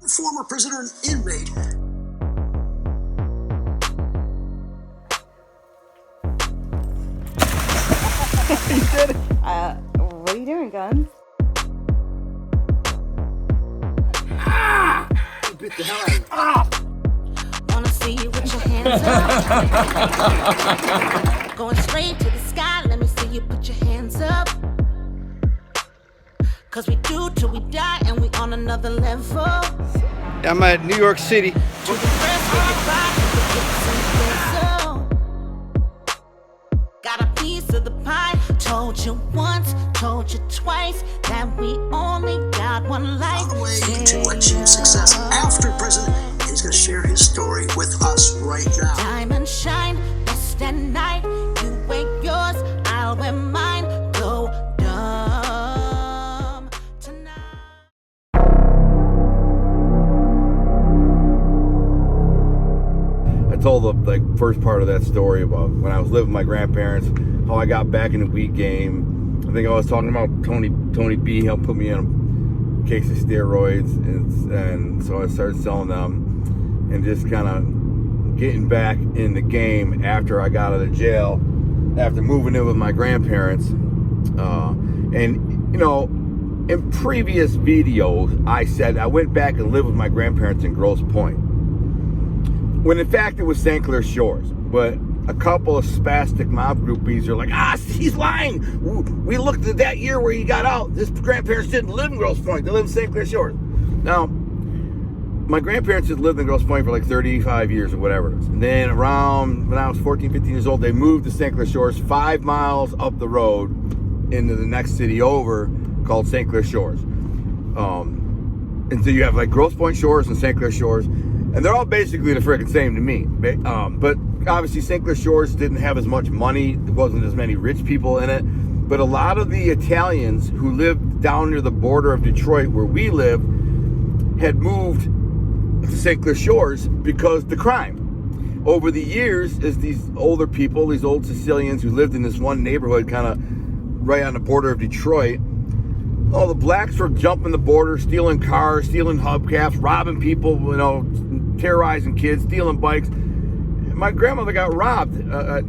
Former prisoner and inmate. You did it. What are you doing, Guns? You bit the hell out of me. Wanna see you with your hands up. Going straight to the sky, let me see you put your hands up. Cause we do till we die and we on another level. I'm at New York City. To the rest of your body, the hips and the got a piece of the pie. Told you once, told you twice that we only got one life. On the way to achieve success after prison, and he's going to share his story with us right now. Diamond shine, best at night. You wear yours, I'll wear mine. Go dumb tonight. I told the first part of that story about when I was living with my grandparents, how I got back in the weed game. I think I was talking about Tony B. He'll put me in a case of steroids, and so I started selling them, and just kind of getting back in the game after I got out of jail, after moving in with my grandparents. And you know, in previous videos, I said I went back and lived with my grandparents in Grosse Pointe, when in fact it was St. Clair Shores. But a couple of spastic mob groupies are like, he's lying. We looked at that year where he got out. His grandparents didn't live in Grosse Pointe. They lived in St. Clair Shores. Now, my grandparents had lived in Grosse Pointe for like 35 years or whatever it is. And then around when I was 14, 15 years old, they moved to St. Clair Shores 5 miles up the road into the next city over called St. Clair Shores. And so you have like Grosse Pointe Shores and St. Clair Shores. And they're all basically the freaking same to me. But obviously St. Clair Shores didn't have as much money. There wasn't as many rich people in it. But a lot of the Italians who lived down near the border of Detroit where we lived had moved to St. Clair Shores because the crime. Over the years, as these older people, these old Sicilians who lived in this one neighborhood kind of right on the border of Detroit, all the blacks were jumping the border, stealing cars, stealing hubcaps, robbing people, terrorizing kids, stealing bikes. My grandmother got robbed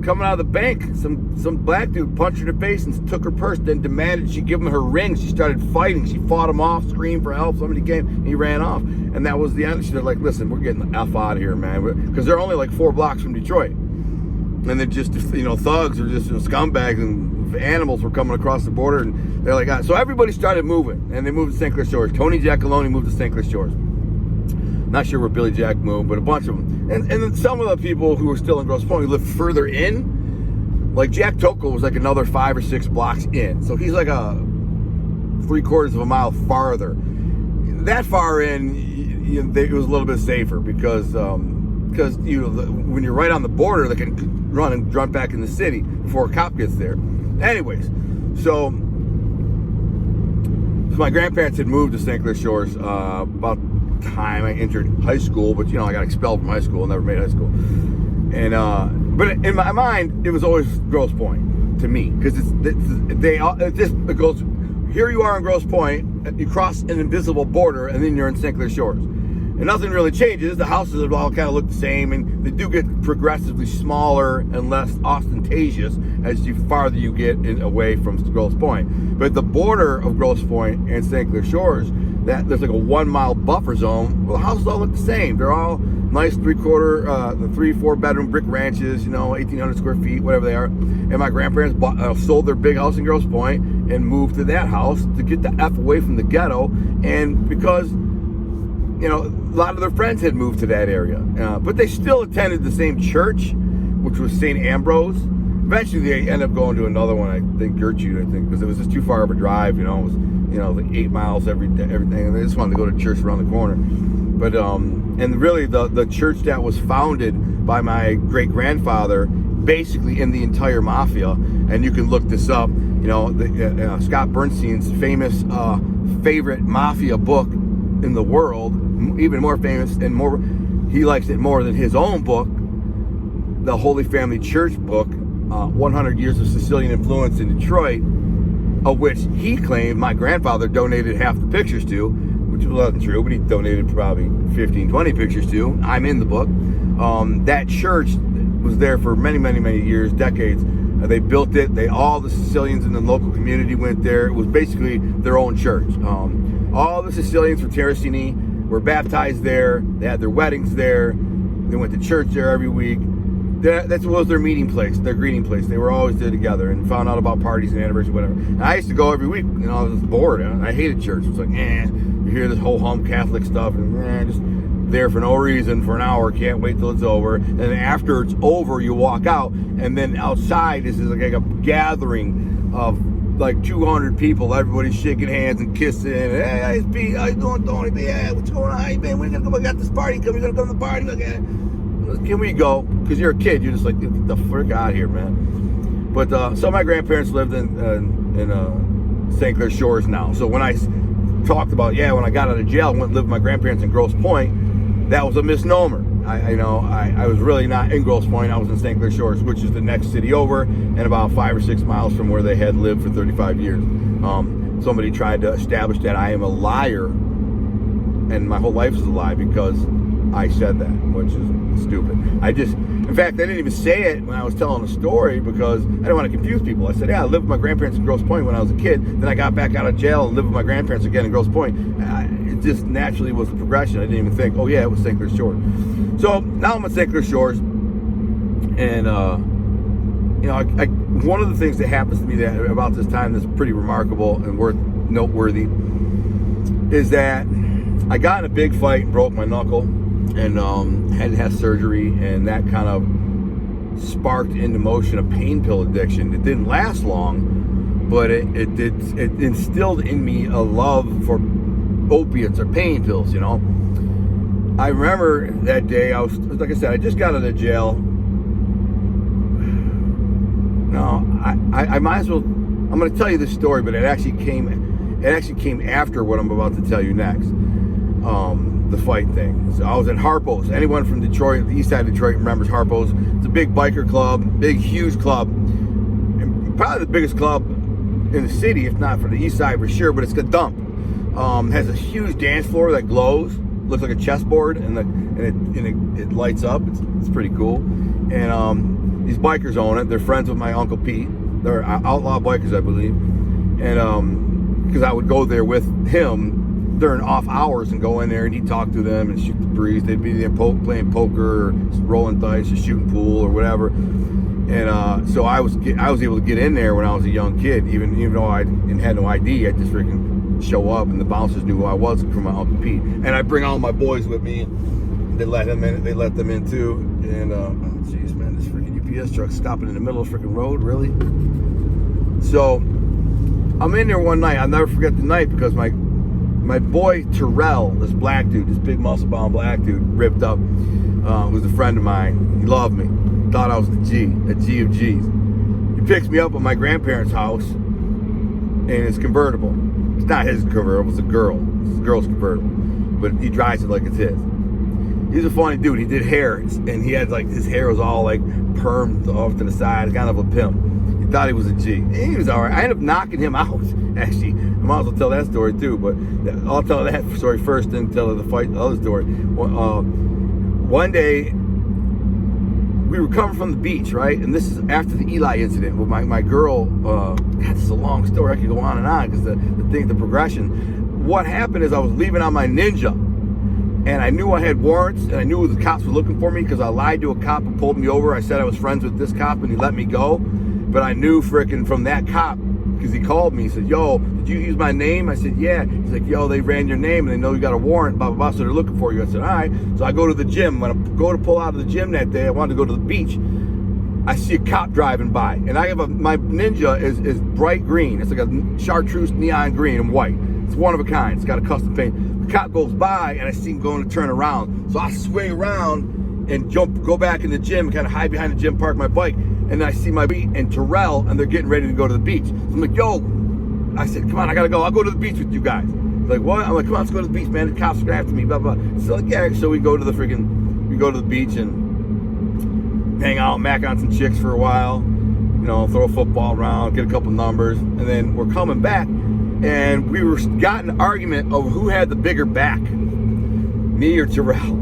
coming out of the bank. Some black dude punched her in the face and took her purse, then demanded she give him her ring. She started fighting. She fought him off, screamed for help. Somebody came, and he ran off. And that was the end. She said, like, listen, we're getting the F out of here, man. Because they're only like 4 blocks from Detroit. And they're just, thugs or just scumbags and animals were coming across the border. And they're like, so everybody started moving. And they moved to St. Clair Shores. Tony Giacalone moved to St. Clair Shores. Not sure where Billy Jack moved, but a bunch of them. And then some of the people who were still in Grosse Pointe who lived further in, like Jack Tocco was like another 5 or 6 blocks in. So he's like a 3/4 of a mile farther. That far in, it was a little bit safer because when you're right on the border, they can run and jump back in the city before a cop gets there. Anyways, so my grandparents had moved to St. Clair Shores about time I entered high school, but I got expelled from high school, never made high school. And but in my mind, it was always Grosse Pointe to me, because it goes, here you are in Grosse Pointe, you cross an invisible border, and then you're in St. Clair Shores. And nothing really changes. The houses all kind of look the same, and they do get progressively smaller and less ostentatious as farther you get away from Grosse Pointe. But the border of Grosse Pointe and St. Clair Shores, there's like a 1 mile buffer zone. Well, the houses all look the same. They're all nice 3-4 bedroom brick ranches, 1,800 square feet, whatever they are. And my grandparents sold their big house in Grosse Pointe and moved to that house to get the F away from the ghetto. And because a lot of their friends had moved to that area, but they still attended the same church, which was St. Ambrose. Eventually, they ended up going to another one, I think Gertrude, because it was just too far of a drive. It was, like 8 miles everything, and they just wanted to go to church around the corner. But and really, the church that was founded by my great grandfather, basically in the entire mafia, and you can look this up. Scott Bernstein's famous favorite mafia book in the world, even more famous and more, he likes it more than his own book, the Holy Family Church book, 100 Years of Sicilian Influence in Detroit, of which he claimed my grandfather donated half the pictures to which wasn't true, but he donated probably 15, 20 pictures to. I'm in the book. That church was there for many, many, many years, decades. They built it. All the Sicilians in the local community went there. It was basically their own church. All the Sicilians from Terracini were baptized there. They had their weddings there. They went to church there every week. That was their meeting place, their greeting place. They were always there together and found out about parties and anniversaries, whatever. And I used to go every week. I was bored. I hated church. It was like, you hear this whole hum Catholic stuff, and just there for no reason for an hour. Can't wait till it's over. And then after it's over, you walk out, and then outside is like a gathering of like 200 people. Everybody's shaking hands and kissing. Hey, it's Pete. How you doing, Tony? Yeah, what's going on? How you been? When you gonna come? I got this party coming. You gonna come to the party? Look at it. Can we go? Because you're a kid, you're just like, get the frick out of here, man. But so my grandparents lived in St. Clair Shores now. So when I talked about, when I got out of jail, I went and lived with my grandparents in Grosse Pointe, that was a misnomer. I was really not in Grosse Pointe. I was in St. Clair Shores, which is the next city over, and about 5 or 6 miles from where they had lived for 35 years. Somebody tried to establish that I am a liar, and my whole life is a lie because I said that, which is stupid. In fact, I didn't even say it when I was telling the story because I didn't want to confuse people. I said, I lived with my grandparents in Grosse Pointe when I was a kid. Then I got back out of jail and lived with my grandparents again in Grosse Pointe. It just naturally was a progression. I didn't even think, it was St. Clair Shores. So now I'm at St. Clair Shores, and one of the things that happens to me about this time that's pretty remarkable and noteworthy is that I got in a big fight and broke my knuckle. And had to have surgery, and that kind of sparked into motion a pain pill addiction. It didn't last long, but it instilled in me a love for opiates or pain pills, I remember that day, like I said, I just got out of jail. No, I might as well, I'm going to tell you this story, but it actually came after what I'm about to tell you next. The fight thing. So I was in Harpo's. Anyone from Detroit, the east side of Detroit, remembers Harpo's. It's a big biker club, big, huge club. And probably the biggest club in the city, if not for the east side for sure, but it's a dump. Has a huge dance floor that glows, looks like a chessboard, and it lights up. It's pretty cool. And these bikers own it. They're friends with my Uncle Pete. They're outlaw bikers, I believe. And because I would go there with him during off hours and go in there, and he'd talk to them and shoot the breeze. They'd be there playing poker or rolling dice or shooting pool or whatever. And so I was able to get in there when I was a young kid, even though I had no ID. I just freaking show up, and the bouncers knew who I was from my Uncle Pete. And I bring all my boys with me. And they let them in. They let them in too. And jeez, man, this freaking UPS truck stopping in the middle of the freaking road, really? So I'm in there one night. I'll never forget the night because my boy Terrell, this black dude, this big muscle-bound black dude, ripped up, was a friend of mine. He loved me. Thought I was a G of G's. He picks me up at my grandparents' house, and it's convertible. It's not his convertible, it's a girl. It's a girl's convertible. But he drives it like it's his. He's a funny dude. He did hair, and he had his hair was all permed off to the side, kind of a pimp. He thought he was a G. And he was all right. I ended up knocking him out, actually. I might as well tell that story too, but I'll tell that story first, then tell the other story. One day, we were coming from the beach, right? And this is after the Eli incident with my girl. God, this is a long story. I could go on because the progression. What happened is I was leaving on my Ninja, and I knew I had warrants, and I knew the cops were looking for me because I lied to a cop who pulled me over. I said I was friends with this cop, and he let me go. But I knew frickin' from that cop, because he called me. He said, yo, did you use my name? I said, yeah. He's like, yo, they ran your name, and they know you got a warrant, blah, blah, blah, so they're looking for you. I said, all right. So I go to the gym. When I go to pull out of the gym that day, I wanted to go to the beach. I see a cop driving by, and I have my Ninja is bright green. It's like a chartreuse neon green and white. It's one of a kind. It's got a custom paint. The cop goes by, and I see him going to turn around. So I swing around and go back in the gym, kind of hide behind the gym, park my bike. And I see my beat and Terrell, and they're getting ready to go to the beach. So I'm like, yo, I said, come on, I gotta go. I'll go to the beach with you guys. He's like, what? I'm like, come on, let's go to the beach, man. The cops are after me, blah, blah. So like, yeah, so we go to the beach and hang out, mac on some chicks for a while, throw a football around, get a couple numbers, and then we're coming back, and we got an argument over who had the bigger back, me or Terrell.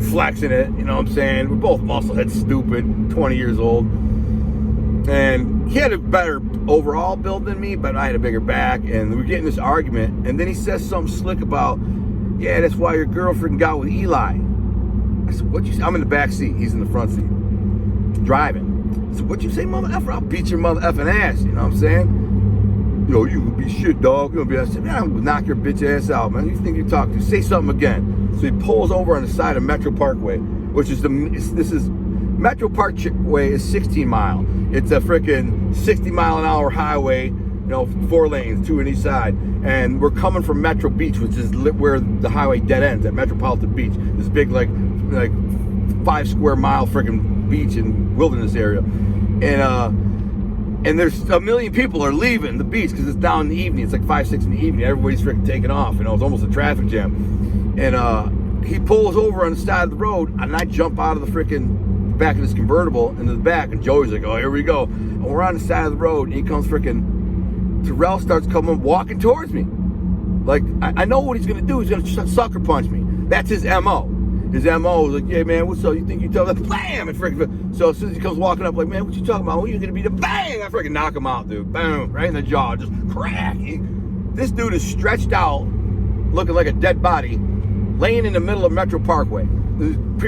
Flexing it, you know what I'm saying? We're both muscleheads, stupid, 20 years old. And he had a better overall build than me, but I had a bigger back, and we were getting this argument, and then he says something slick about, yeah, that's why your girlfriend got with Eli. I said, what'd you say? I'm in the back seat, he's in the front seat, driving. I said, what'd you say, mother effer? I'll beat your mother effing ass, you know what I'm saying? Yo, you gonna be shit, dog. You gonna be, I said, man, I'm gonna knock your bitch ass out, man. Who you think you talking to? Say something again. So he pulls over on the side of Metro Parkway, which is Metro Parkway is 16 mile. It's a freaking 60 mile an hour highway, you know, 4 lanes, 2 on each side. And we're coming from Metro Beach, which is where the highway dead ends at Metropolitan Beach. This big, like 5 square mile freaking beach and wilderness area. And there's a million people are leaving the beach because it's down in the evening. It's like 5, 6 in the evening. Everybody's freaking taking off. You know, it's almost a traffic jam. And he pulls over on the side of the road, and I jump out of the freaking back of this convertible into the back, and Joey's like, oh, here we go. And we're on the side of the road, and he comes Terrell starts walking towards me. Like, I know what he's going to do. He's going to sucker punch me. That's his M.O. His M.O. is like, yeah, man, what's up? You think you tough? Like, bam! And freaking, so as soon as he comes walking up, like, man, what you talking about? Who you going to be? Bang! I freaking knock him out, dude. Boom! Right in the jaw. Just crack. This dude is stretched out, looking like a dead body, laying in the middle of Metro Parkway.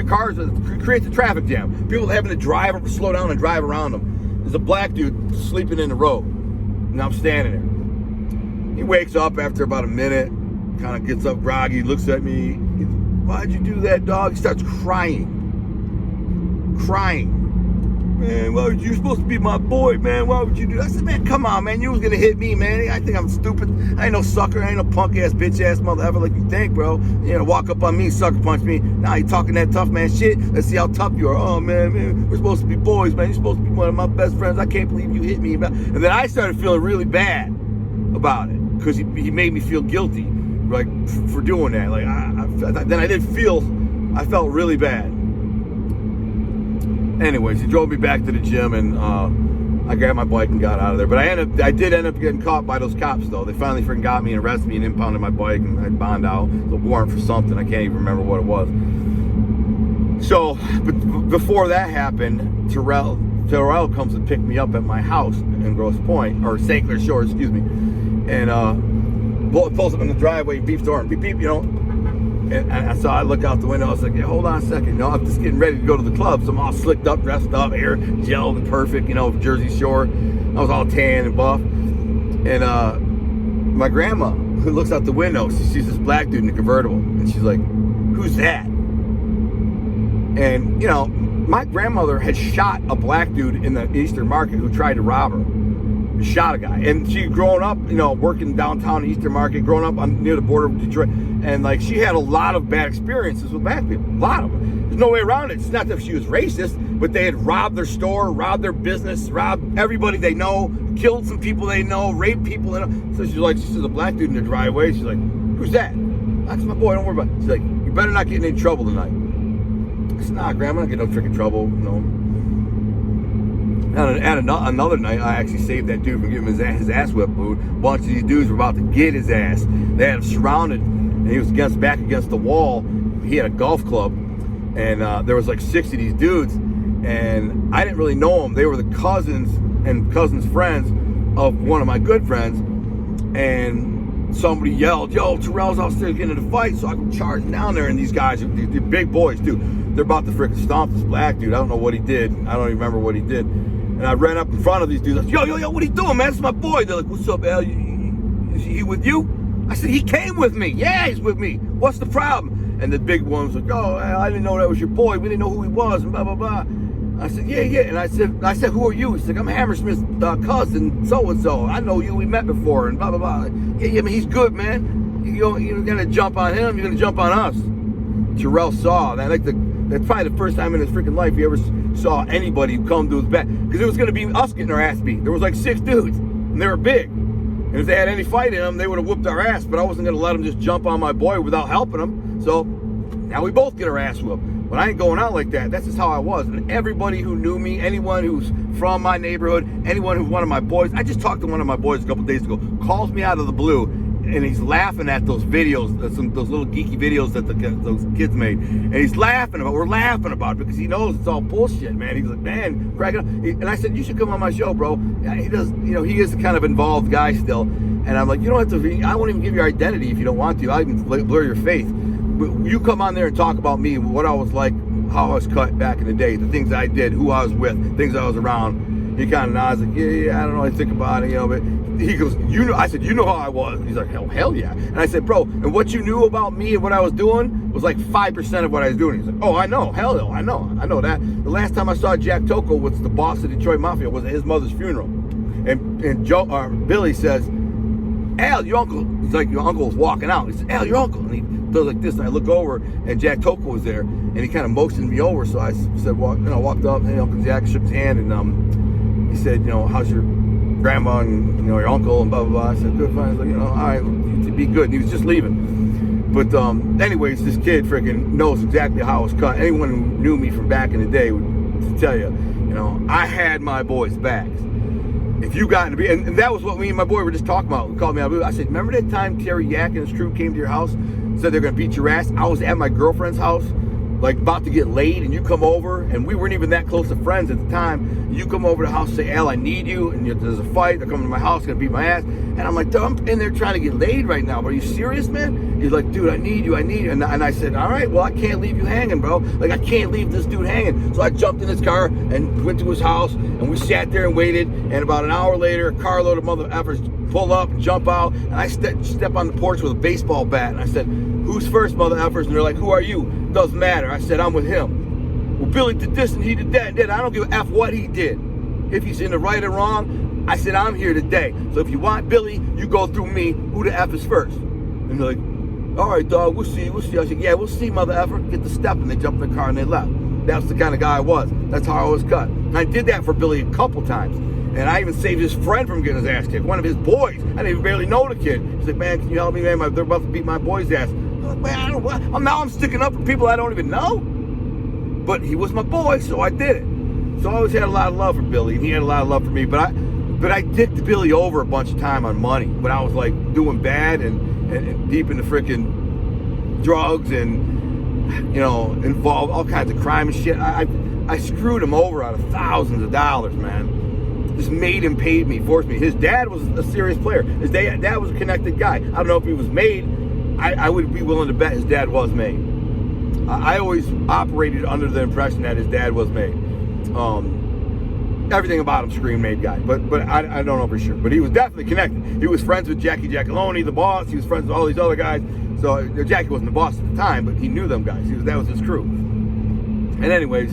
Cars creates a traffic jam. People having to slow down and drive around them. There's a black dude sleeping in the road. And I'm standing there. He wakes up after about a minute, kind of gets up groggy, looks at me. Why'd you do that, dog? He starts crying. Man, you're supposed to be my boy, man. Why would you do that? I said, man, come on, man. You was gonna hit me, man. I think I'm stupid. I ain't no sucker. I ain't no punk ass, bitch ass motherfucker like you think, bro. You know, walk up on me, sucker punch me. Now you talking that tough man shit. Let's see how tough you are. Oh man, we're supposed to be boys, man. You're supposed to be one of my best friends. I can't believe you hit me. And then I started feeling really bad about it because he made me feel guilty, like for doing that. Like I felt really bad. Anyways, he drove me back to the gym, and I grabbed my bike and got out of there. But I did end up getting caught by those cops, though. They finally freaking got me and arrested me and impounded my bike, and I bond out. The warrant for something. I can't even remember what it was. So, but before that happened, Terrell comes to pick me up at my house in Grosse Pointe, or St. Clair Shores, excuse me. And pulls up in the driveway, beeps the horn, beep, beep, you know. And so I look out the window. I was like, yeah, hold on a second. You know, I'm just getting ready to go to the club. So I'm all slicked up, dressed up, hair gelled and perfect, you know, Jersey Shore. I was all tan and buff. And my grandma, who looks out the window, she sees this black dude in a convertible. And she's like, who's that? And, you know, my grandmother had shot a black dude in the Eastern Market who tried to rob her. Shot a guy, and she grown up, you know, working downtown Eastern Market, growing up near the border of Detroit, and like she had a lot of bad experiences with black people, a lot of them. There's no way around it. It's not that she was racist, but they had robbed their store, robbed their business, robbed everybody they know, killed some people they know, raped people they know. So she's like, she sees a black dude in the driveway. She's like, who's that? That's my boy. Don't worry about it. She's like, you better not get in any trouble tonight. I said, nah, Grandma, I'm not getting no freaking trouble, you know. And another night, I actually saved that dude from getting his ass whipped, dude. A bunch of these dudes were about to get his ass. They had him surrounded, and he was back against the wall. He had a golf club, and there was like 6 of these dudes, and I didn't really know them. They were the cousins and cousins' friends of one of my good friends, and somebody yelled, yo, Terrell's upstairs getting in a fight, so I go charging down there, and these guys, they're big boys, dude. They're about to freaking stomp this black dude. I don't know what he did. I don't even remember what he did. And I ran up in front of these dudes. I said, yo, what are you doing, man? This is my boy. They're like, what's up, Al? Is he with you? I said, he came with me. Yeah, he's with me. What's the problem? And the big one was like, oh, I didn't know that was your boy. We didn't know who he was, and blah, blah, blah. I said, yeah. And I said, who are you? He's like, I'm Hammersmith's cousin, so-and-so. I know you. We met before, and blah, blah, blah. Yeah, man, he's good, man. You're going to jump on him. You're going to jump on us. Terrell saw that. That's probably the first time in his freaking life he ever saw anybody come to his back. Because it was going to be us getting our ass beat. There was like 6 dudes, and they were big. And if they had any fight in them, they would have whooped our ass. But I wasn't going to let them just jump on my boy without helping him. So now we both get our ass whooped. But I ain't going out like that. That's just how I was. And everybody who knew me, anyone who's from my neighborhood, anyone who's one of my boys, I just talked to one of my boys a couple days ago, calls me out of the blue, and he's laughing at those videos, those little geeky videos that those kids made. And we're laughing about it because he knows it's all bullshit, man. He's like, man, crack it up. And I said, you should come on my show, bro. He does, he is a kind of involved guy still. And I'm like, you don't have to, I won't even give your identity if you don't want to. I can blur your face. But you come on there and talk about me, what I was like, how I was cut back in the day, the things I did, who I was with, things I was around. He kind of nods like, yeah, I don't know, I think about it, but he goes, I said, you know how I was? He's like, hell yeah. And I said, bro, and what you knew about me and what I was doing was like 5% of what I was doing. He's like, oh, I know, hell no, I know that. The last time I saw Jack Tocco, was the boss of Detroit Mafia, was at his mother's funeral. And Billy says, Al, your uncle, he's like, your uncle was walking out. He said, Al, your uncle. And he does like this, and I look over, and Jack Tocco was there, and he kind of motioned me over, so I said, walked up, and Uncle Jack shook his hand, and he said, how's your grandma and, your uncle, and blah, blah, blah. I said, good, fine. He's like, all right, you be good. And he was just leaving. But anyways, this kid freaking knows exactly how I was cut. Anyone who knew me from back in the day would tell you, I had my boys' backs. If you got to be, and that was what me and my boy were just talking about. He called me out. I said, remember that time Terry Yak and his crew came to your house, said they're going to beat your ass? I was at my girlfriend's house, like about to get laid, and you come over, and we weren't even that close of friends at the time. You come over to the house and say, Al, I need you, and there's a fight. They're coming to my house, going to beat my ass. And I'm like, dude, I'm in there trying to get laid right now. But are you serious, man? He's like, dude, I need you. And I said, all right, well, I can't leave you hanging, bro. Like, I can't leave this dude hanging. So I jumped in his car and went to his house, and we sat there and waited. And about an hour later, a carload of mother effers pull up and jump out. And I step on the porch with a baseball bat. And I said, who's first, mother effers? And they're like, who are you? Doesn't matter. I said, I'm with him. Well, Billy did this and he did that and did. I don't give a F what he did. If he's in the right or wrong, I said, I'm here today. So if you want Billy, you go through me. Who the F is first? And they're like, all right, dog, we'll see. I said, yeah, we'll see, mother effer. Get the step. And they jumped in the car and they left. That's the kind of guy I was. That's how I was cut. And I did that for Billy a couple times. And I even saved his friend from getting his ass kicked. One of his boys. I didn't even barely know the kid. He's like, man, can you help me, man? They're about to beat my boy's ass. I'm like, man, now I'm sticking up for people I don't even know. But he was my boy, so I did it. So I always had a lot of love for Billy, and he had a lot of love for me. But I dicked Billy over a bunch of time on money when I was like doing bad and deep into freaking drugs and involved all kinds of crime and shit. I screwed him over out of thousands of dollars, man. Just made him, paid me, forced me. His dad was a serious player. His dad was a connected guy. I don't know if he was made. I would be willing to bet his dad was made. I always operated under the impression that his dad was made. Everything about him screamed made guy, but I don't know for sure. But he was definitely connected. He was friends with Jackie Giacalone, the boss. He was friends with all these other guys. So Jackie wasn't the boss at the time, but he knew them guys. That was his crew. And anyways,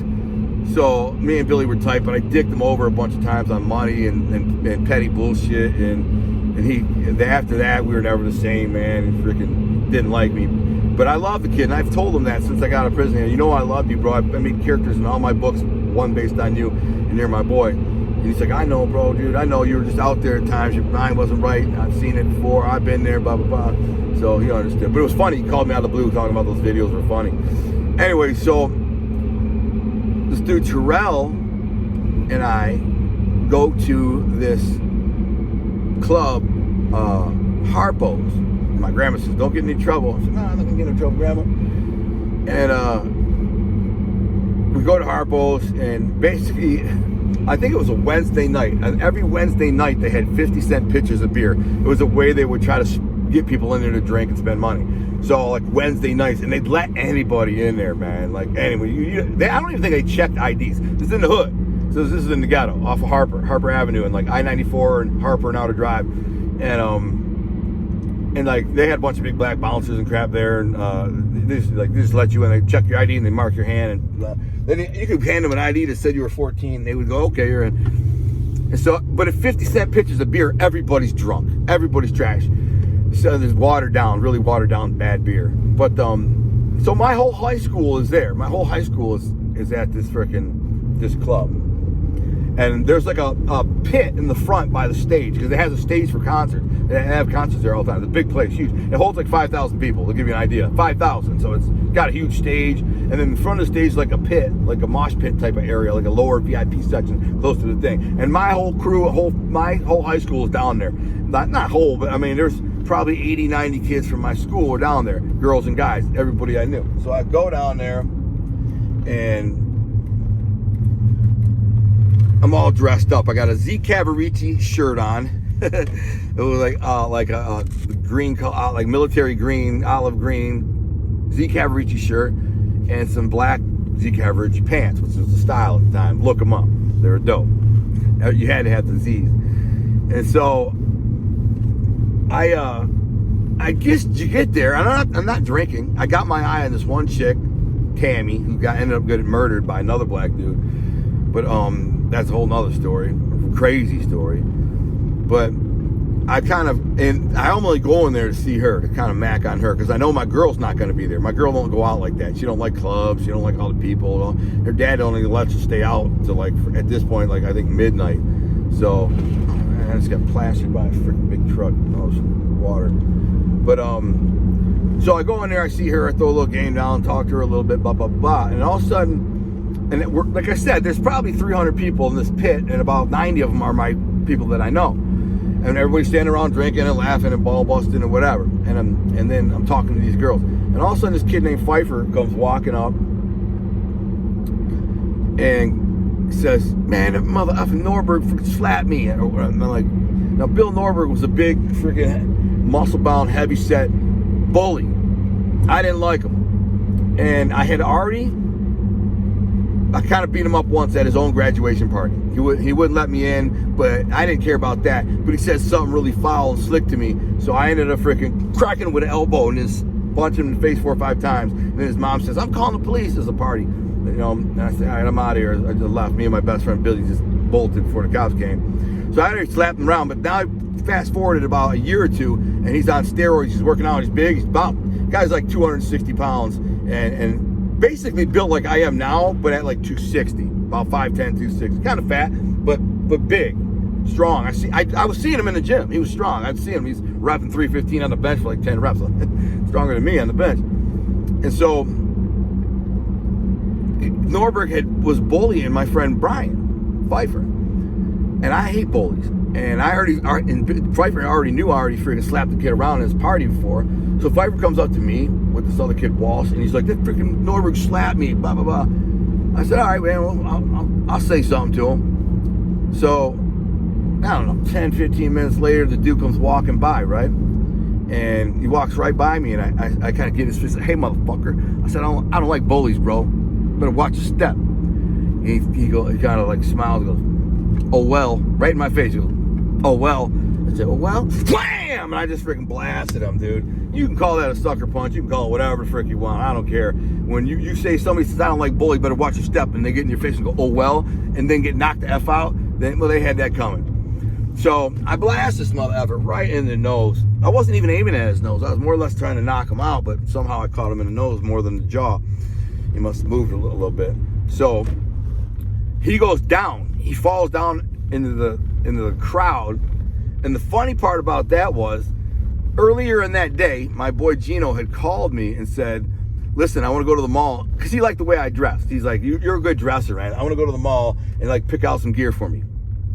so me and Billy were tight, but I dicked him over a bunch of times on money and petty bullshit. And after that, we were never the same, man. He freaking didn't like me. But I love the kid, and I've told him that since I got out of prison. I love you, bro. I made characters in all my books, one based on you, and you're my boy. And he's like, I know, bro, dude. I know you were just out there at times. Your mind wasn't right. I've seen it before. I've been there, blah, blah, blah. So he understood. But it was funny. He called me out of the blue talking about those videos were funny. Anyway, so this dude Terrell and I go to this club, Harpo's. My grandma says, don't get in any trouble. I said, no, I'm not going to get in trouble, Grandma. And we go to Harpo's, and basically, I think it was a Wednesday night. And every Wednesday night, they had 50-cent pitchers of beer. It was a way they would try to get people in there to drink and spend money. So, like, Wednesday nights, and they'd let anybody in there, man. Like, anybody. I don't even think they checked IDs. This is in the hood. So this is in the ghetto, off of Harper Avenue, and like I-94 and Harper and Outer Drive. And like they had a bunch of big black bouncers and crap there, and they just let you in. They check your ID and they mark your hand, and then you could hand them an ID that said you were 14. They would go, okay, you're in. And so, but at 50-cent pitchers of beer, everybody's drunk, everybody's trash. So there's really watered down bad beer. But so my whole high school is there. My whole high school is at this club. And there's like a pit in the front by the stage, because it has a stage for concerts. They have concerts there all the time. It's a big place, huge. It holds like 5,000 people, to give you an idea. 5,000, so it's got a huge stage. And then in front of the stage is like a pit, like a mosh pit type of area, like a lower VIP section close to the thing. And my whole crew, my whole high school is down there. Not whole, but I mean, there's probably 80, 90 kids from my school were down there, girls and guys, everybody I knew. So I go down there, and I'm all dressed up. I got a Z Cavaricci shirt on. It was like a green color, like military green, olive green Z Cavaricci shirt, and some black Z Cavaricci pants, which was the style at the time. Look them up; they were dope. You had to have the Z's. And so I guess you get there. I'm not drinking. I got my eye on this one chick, Tammy, who ended up getting murdered by another black dude. But that's a whole nother story, crazy story. But I only go in there to see her, to kind of mac on her, because I know my girl's not going to be there. My girl don't go out like that. She don't like clubs. She don't like all the people. Her dad only lets her stay out to, like, at this point, like, I think midnight. So I just got plastered by a freaking big truck. Oh, some water. But so I go in there, I see her, I throw a little game down, talk to her a little bit, blah blah blah, and all of a sudden, like I said, there's probably 300 people in this pit, and about 90 of them are my people that I know, and everybody's standing around drinking and laughing and ball busting and whatever, and then I'm talking to these girls, and all of a sudden this kid named Pfeiffer comes walking up and says, "Man, that mother effing Norberg freaking slapped me." And I'm like, now Bill Norberg was a big freaking muscle-bound, heavy-set bully. I didn't like him, and I kind of beat him up once at his own graduation party. He wouldn't let me in, but I didn't care about that. But he said something really foul and slick to me, so I ended up freaking cracking him with an elbow and just punching him in the face 4 or 5 times. And then his mom says, "I'm calling the police." There's a party, and I said, "All right, I'm out of here." I just left. Me and my best friend Billy just bolted before the cops came. So I already slapped him around, but now I fast forwarded about a year or two, and he's on steroids. He's working out. He's big. Guy's like 260 pounds, and basically built like I am now, but at like 260, about 5'10", 260. Kind of fat, but big, strong. I was seeing him in the gym. He was strong. I'd see him. He's repping 315 on the bench for like 10 reps. Stronger than me on the bench. And so Norberg was bullying my friend Brian Pfeiffer, and I hate bullies. And Pfeiffer already knew I already freaking slapped the kid around in his party before. So Pfeiffer comes up to me with this other kid, Walsh, and he's like, "That freaking Norberg slapped me, blah, blah, blah." I said, "All right, man, well, I'll say something to him." So, I don't know, 10, 15 minutes later, the dude comes walking by, right? And he walks right by me, and I kind of get his fist, "Hey, motherfucker." I said, I don't like bullies, bro. Better watch your step. And he kind of like smiles and goes, "Oh, well," right in my face. He goes, "Oh, well." I said, "Oh, well." Blam! And I just freaking blasted him, dude. You can call that a sucker punch. You can call it whatever the frick you want. I don't care. When you say somebody says, "I don't like bully, better watch your step," and they get in your face and go, "Oh, well," and then get knocked the F out, then, well, they had that coming. So I blasted this mother effer right in the nose. I wasn't even aiming at his nose. I was more or less trying to knock him out, but somehow I caught him in the nose more than the jaw. He must have moved a little bit. So he goes down. He falls down into the crowd. And the funny part about that was, earlier in that day, my boy Gino had called me and said, "Listen, I want to go to the mall," because he liked the way I dressed. He's like, "You're a good dresser, man. I want to go to the mall and like pick out some gear for me.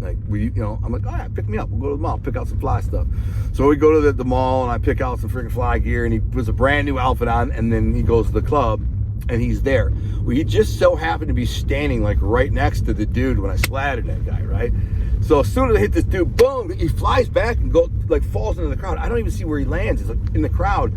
Like, I'm like, all right, pick me up. We'll go to the mall, pick out some fly stuff." So we go to the mall and I pick out some freaking fly gear, and he puts a brand new outfit on, and then he goes to the club and he's there. Well, he just so happened to be standing like right next to the dude when I slattered that guy, right? So as soon as I hit this dude, boom, he flies back and falls into the crowd. I don't even see where he lands. He's like in the crowd.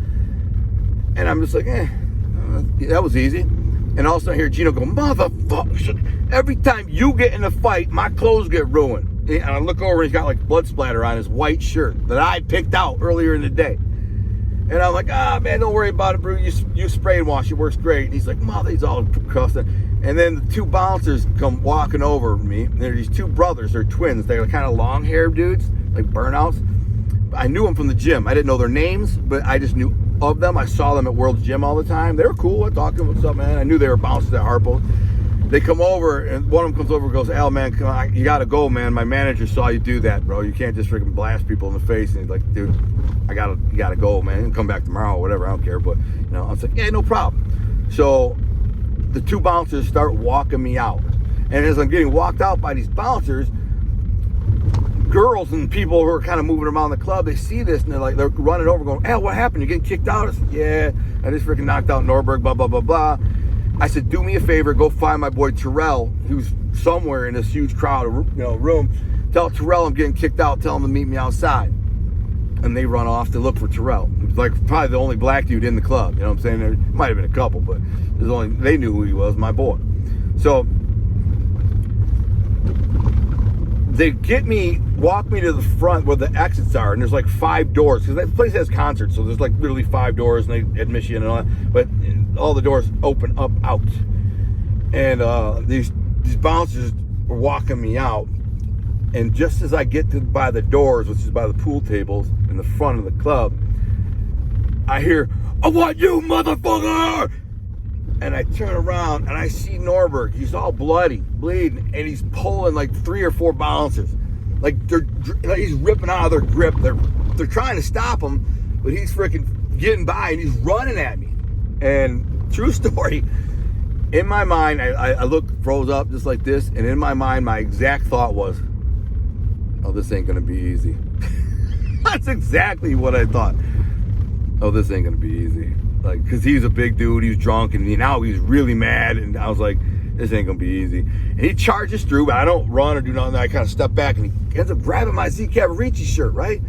And I'm just like, that was easy. And all of a sudden I hear Gino go, "Motherfucker, every time you get in a fight, my clothes get ruined." And I look over and he's got like blood splatter on his white shirt that I picked out earlier in the day. And I'm like, "Man, don't worry about it, bro. You spray and wash. It works great." And he's like, "Mother," he's all cussing. And then the 2 bouncers come walking over me. And they're these 2 brothers. They're twins. They're kind of long-haired dudes, like burnouts. I knew them from the gym. I didn't know their names, but I just knew of them. I saw them at World's Gym all the time. They were cool. I talked to them, "What's up, man?" I knew they were bouncers at Harpo. they come over, and one of them comes over and goes, Al, man, come on, you gotta go, man. My manager saw you do that, bro. You can't just freaking blast people in the face. And he's like, dude, you gotta go, man. You can come back tomorrow or whatever, I don't care. But, you know, I was like, yeah, no problem. So the two bouncers start walking me out. And as I'm getting walked out by these bouncers, girls and people who are kind of moving around the club, they see this and they're running over going, Al, what happened? You getting kicked out? I said, yeah, I just freaking knocked out Norberg, blah, blah, blah, blah. I said, do me a favor, go find my boy Terrell, who's somewhere in this huge crowd, room. Tell Terrell I'm getting kicked out. Tell him to meet me outside. And they run off to look for Terrell. He was like probably the only black dude in the club. You know what I'm saying? There might have been a couple, but they knew who he was, my boy. So they walk me to the front where the exits are, and there's like 5 doors, because that place has concerts, so there's like literally 5 doors, and they admit you and all that, but all the doors open up out. And these bouncers were walking me out, and just as I get by the doors, which is by the pool tables in the front of the club, I hear, I want you, motherfucker! And I turn around and I see Norberg. He's all bloody, bleeding, and he's pulling like 3 or 4 bouncers. Like he's ripping out of their grip. They're trying to stop him, but he's freaking getting by and he's running at me. And true story, in my mind, I froze up just like this, and in my mind, my exact thought was, oh, this ain't gonna be easy. That's exactly what I thought. Oh, this ain't gonna be easy. Like, cause he's a big dude, he's drunk, and now he's really mad, and I was like, this ain't gonna be easy. And he charges through, but I don't run or do nothing. I kind of step back, and he ends up grabbing my Z Cavaricci shirt, right?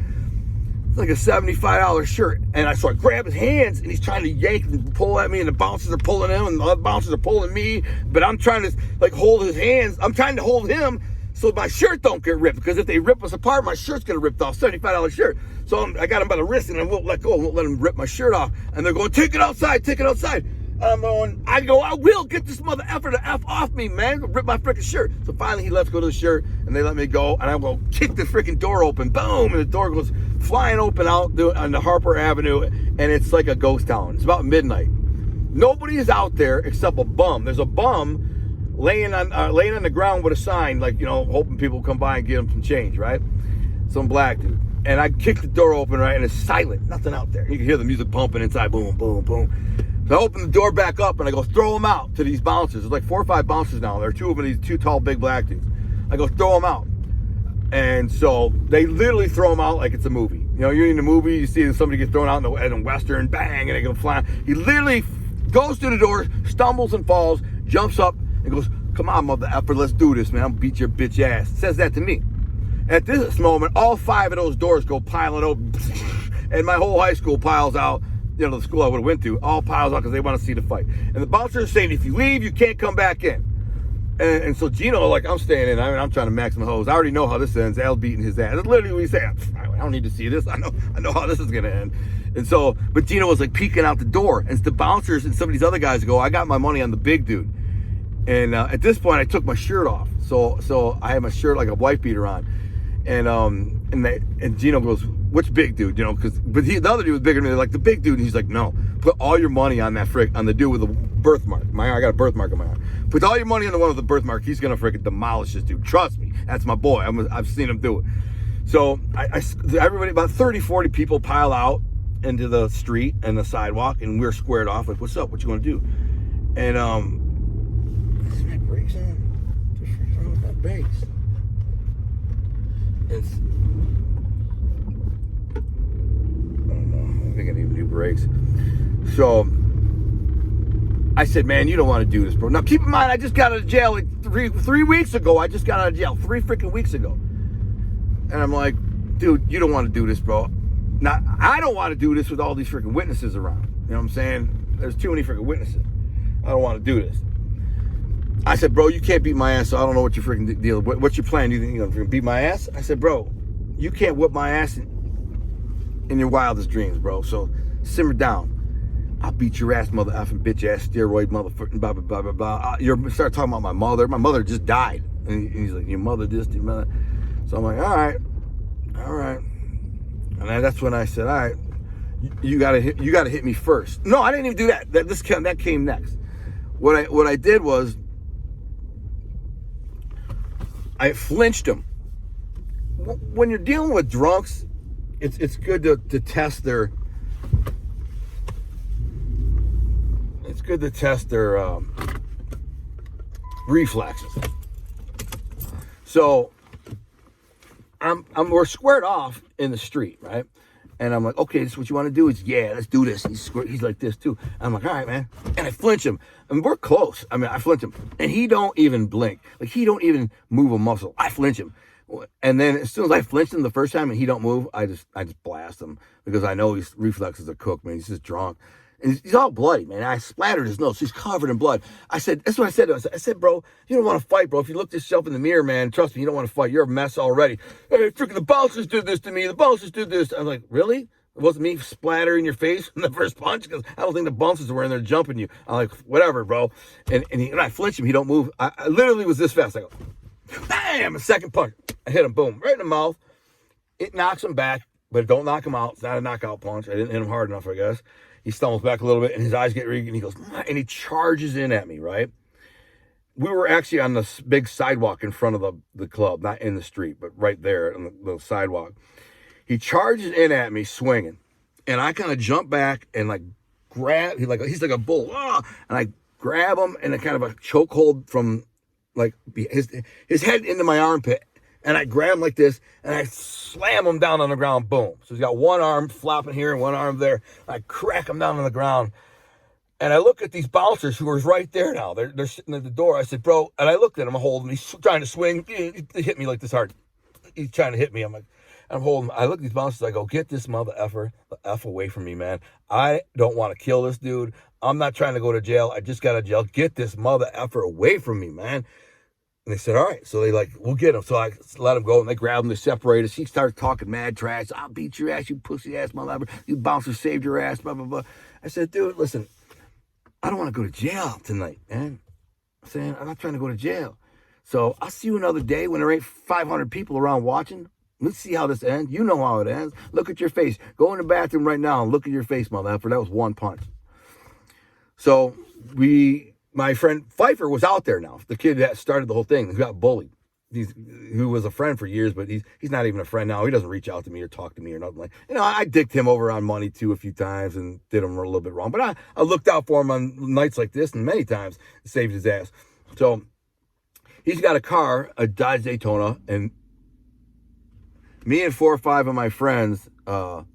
It's like a $75 shirt. And I grab his hands, and he's trying to yank and pull at me, and the bouncers are pulling him, and the other bouncers are pulling me, but I'm trying to like hold his hands. I'm trying to hold him so my shirt don't get ripped, because if they rip us apart, my shirt's gonna rip off. $75 shirt. So I got him by the wrist, and I won't let go. I won't let him rip my shirt off. And they're going, take it outside, take it outside. And I'm going, I will get this mother effer to F off me, man. Rip my freaking shirt. So finally he lets go to the shirt, and they let me go, and I go kick the freaking door open. Boom! And the door goes flying open out on the Harper Avenue, and it's like a ghost town. It's about midnight. Nobody is out there except a bum. There's a bum laying on the ground with a sign, like, you know, hoping people come by and give him some change, right? Some black dude. And I kick the door open, right, and it's silent, nothing out there. You can hear the music pumping inside, boom, boom, boom. So I open the door back up, and I go, throw them out to these bouncers. There's like 4 or 5 bouncers now. There are 2 of them, these 2 tall, big black dudes. I go, throw them out. And so they literally throw them out like it's a movie. You know, you're in the movie, you see somebody get thrown out in a Western, bang, and they go flying. He literally goes through the door, stumbles and falls, jumps up, and goes, come on, mother effer, let's do this, man. I'm gonna beat your bitch ass. Says that to me. At this moment, all 5 of those doors go piling open, and my whole high school piles out. You know, the school I would have went to, all piles out because they want to see the fight. And the bouncers are saying, if you leave, you can't come back in. And so Gino, like, I'm staying in. I mean, I'm trying to max my hose. I already know how this ends. Al beating his ass. That's literally what he's saying. I don't need to see this. I know how this is gonna end. And so, but Gino was like peeking out the door, and the bouncers and some of these other guys go, I got my money on the big dude. And at this point, I took my shirt off. So I had my shirt like a wife beater on. And Gino goes, which big dude? You know, but the other dude was bigger than me. Like, the big dude, and he's like, no, put all your money on on the dude with the birthmark. I got a birthmark on my arm. Put all your money on the one with the birthmark. He's gonna freaking demolish this dude. Trust me, that's my boy. I've seen him do it. So everybody, about 30, 40 people pile out into the street and the sidewalk, and we're squared off. Like, what's up? What you gonna do? And is my brakes on? What's wrong with my brakes? I think I need new brakes. So I said, man, you don't want to do this, bro. Now keep in mind, I just got out of jail like three weeks ago. I just got out of jail 3 freaking weeks ago. And I'm like, dude, you don't want to do this, bro. Now, I don't want to do this with all these freaking witnesses around. You know what I'm saying? There's too many freaking witnesses. I don't want to do this. I said, bro, you can't beat my ass, so I don't know what your freaking deal is. What's your plan? You think you're going to beat my ass? I said, bro, you can't whip my ass in your wildest dreams, bro. So simmer down. I'll beat your ass, mother effing bitch ass, steroid motherfucking blah, blah, blah, blah, blah. You start talking about my mother. My mother just died. And he's like, your mother this, your mother. So I'm like, all right. And that's when I said, all right, you gotta hit me first. No, I didn't even do that. That came next. What I did was, I flinched him. When you're dealing with drunks, it's good to test their. It's good to test their reflexes. So we're squared off in the street, right? And I'm like, okay, this is what you want to do? Yeah, let's do this. He's like this too. I'm like, all right, man. And I flinch him. And we're close. I mean, I flinch him. And he don't even blink. Like, he don't even move a muscle. I flinch him. And then as soon as I flinch him the first time and he don't move, I just blast him. Because I know his reflexes are cooked, man. He's just drunk. And he's all bloody, man. I splattered his nose. He's covered in blood. I said, that's what I said to him. I said, bro, you don't want to fight, bro. If you look yourself in the mirror, man, trust me, you don't want to fight. You're a mess already. Hey, freaking the bouncers did this to me. The bouncers did this. I'm like, really? It wasn't me splattering your face in the first punch? Because I don't think the bouncers were in there jumping you. I'm like, whatever, bro. And I flinch him. He don't move. I literally was this fast. I go, bam, a second punch. I hit him, boom, right in the mouth. It knocks him back, but it don't knock him out. It's not a knockout punch. I didn't hit him hard enough, I guess. He stumbles back a little bit, and his eyes get red, and he goes, and he charges in at me, right? We were actually on this big sidewalk in front of the club, not in the street, but right there on the sidewalk. He charges in at me, swinging, and I kind of jump back and like grab. He's like a bull, and I grab him in a kind of a chokehold from like his head into my armpit, and I grab him like this, and I slam him down on the ground. Boom! So he's got one arm flopping here and one arm there. I crack him down on the ground, and I look at these bouncers who are right there now. They're sitting at the door. I said, bro, and I looked at him. I'm holding him. He's trying to swing. He hit me like this hard. He's trying to hit me. I'm holding. I look at these bouncers. I go, get this mother effer the F away from me, man. I don't want to kill this dude. I'm not trying to go to jail. I just got to jail. Get this mother effer away from me, man. And they said, all right. So they we'll get him. So I let him go, and they grab him. They separate us. He starts talking mad trash. I'll beat your ass, you pussy ass mother. You bouncer saved your ass, blah, blah, blah. I said, dude, listen, I don't want to go to jail tonight, man. I'm saying, I'm not trying to go to jail. So I'll see you another day when there ain't 500 people around watching. Let's see how this ends. You know how it ends. Look at your face. Go in the bathroom right now and look at your face, motherfucker. That was one punch. So my friend Pfeiffer was out there now. The kid that started the whole thing, who got bullied. Who was a friend for years, but he's not even a friend now. He doesn't reach out to me or talk to me or nothing like. I dicked him over on money too a few times and did him a little bit wrong. But I looked out for him on nights like this and many times saved his ass. So he's got a car, a Dodge Daytona, and me and 4 or 5 of my friends go.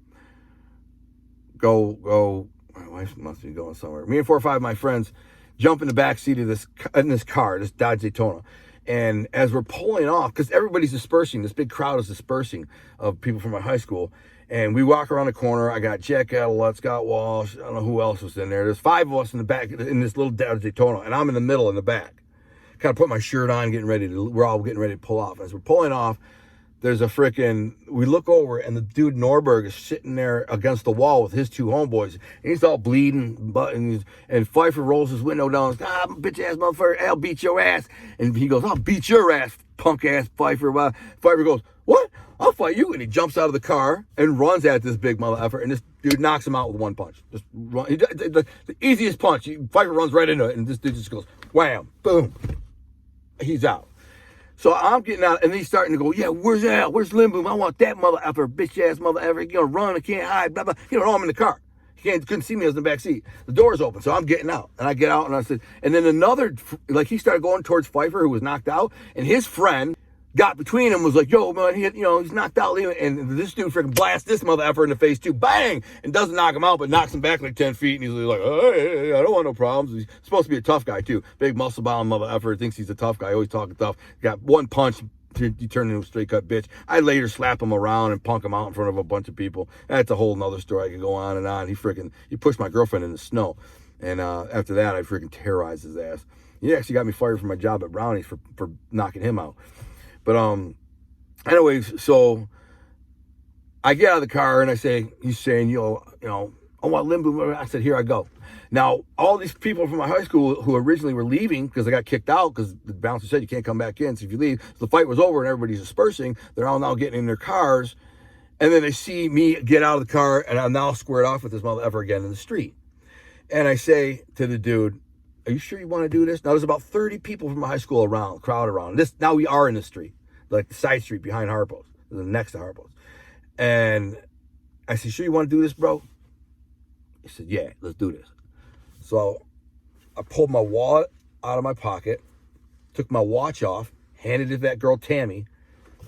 My wife must be going somewhere. Me and 4 or 5 of my friends jump in the back seat of this car, this Dodge Daytona. And as we're pulling off, because everybody's dispersing, this big crowd is dispersing of people from my high school. And we walk around the corner. I got Jack Adelot, Scott Walsh. I don't know who else was in there. There's 5 of us in the back in this little Dodge Daytona. And I'm in the middle in the back. Kind of put my shirt on, we're all getting ready to pull off. As we're pulling off, there's we look over, and the dude Norberg is sitting there against the wall with his 2 homeboys. And he's all bleeding, and Pfeiffer rolls his window down. Bitch ass motherfucker, I'll beat your ass. And he goes, I'll beat your ass, punk ass Pfeiffer. Pfeiffer goes, what? I'll fight you. And he jumps out of the car and runs at this big mother effer, and this dude knocks him out with one punch. Just run. The easiest punch. Pfeiffer runs right into it, and this dude just goes, wham, boom. He's out. So I'm getting out, and he's starting to go, yeah, where's Al? Where's Lindbloom? I want that mother effer, bitch ass mother effer. You're gonna run, I can't hide, blah, blah. I'm in the car. He couldn't see me, I was in the back seat. The door's open, so I'm getting out. And I get out, and I said, and then he started going towards Pfeiffer, who was knocked out, and his friend got between them, was like, yo, man, he's knocked out. And this dude freaking blasts this mother effer in the face too, bang! And doesn't knock him out, but knocks him back like 10 feet. And he's like, hey, I don't want no problems. He's supposed to be a tough guy too. Big muscle bound mother effer, thinks he's a tough guy, always talking tough. Got one punch, he turned into a straight cut bitch. I later slap him around and punk him out in front of a bunch of people. That's a whole nother story. I could go on and on. He pushed my girlfriend in the snow. And after that, I freaking terrorized his ass. He actually got me fired from my job at Brownies for knocking him out. But anyways, so I get out of the car and he's saying, I want Lindbloom. I said, here I go. Now, all these people from my high school who originally were leaving because they got kicked out because the bouncer said you can't come back in. So if you leave, so the fight was over and everybody's dispersing. They're all now getting in their cars. And then they see me get out of the car, and I'm now squared off with this mother ever again in the street. And I say to the dude, are you sure you want to do this? Now, there's about 30 people from my high school crowd around. Now we are in the street. like the side street behind Harpo's, next to Harpo's. And I said, sure you want to do this, bro? He said, yeah, let's do this. So I pulled my wallet out of my pocket, took my watch off, handed it to that girl, Tammy,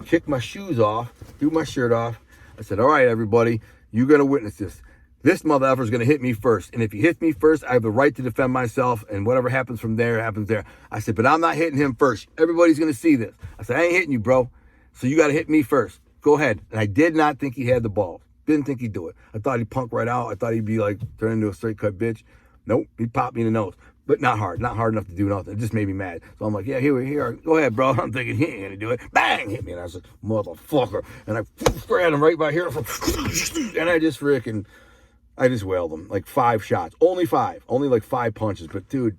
kicked my shoes off, threw my shirt off. I said, all right, everybody, you're going to witness this. This motherfucker is going to hit me first. And if he hits me first, I have the right to defend myself. And whatever happens from there, happens there. I said, but I'm not hitting him first. Everybody's going to see this. I said, I ain't hitting you, bro. So you got to hit me first. Go ahead. And I did not think he had the balls. Didn't think he'd do it. I thought he'd punk right out. I thought he'd be like, turn into a straight cut bitch. Nope. He popped me in the nose. But not hard. Not hard enough to do nothing. It just made me mad. So I'm like, yeah, here. Go ahead, bro. I'm thinking he ain't going to do it. Bang! Hit me. And I was like, motherfucker. And I grabbed him right by here. And I just wailed him. Like 5 shots. Only 5. Only like 5 punches. But dude,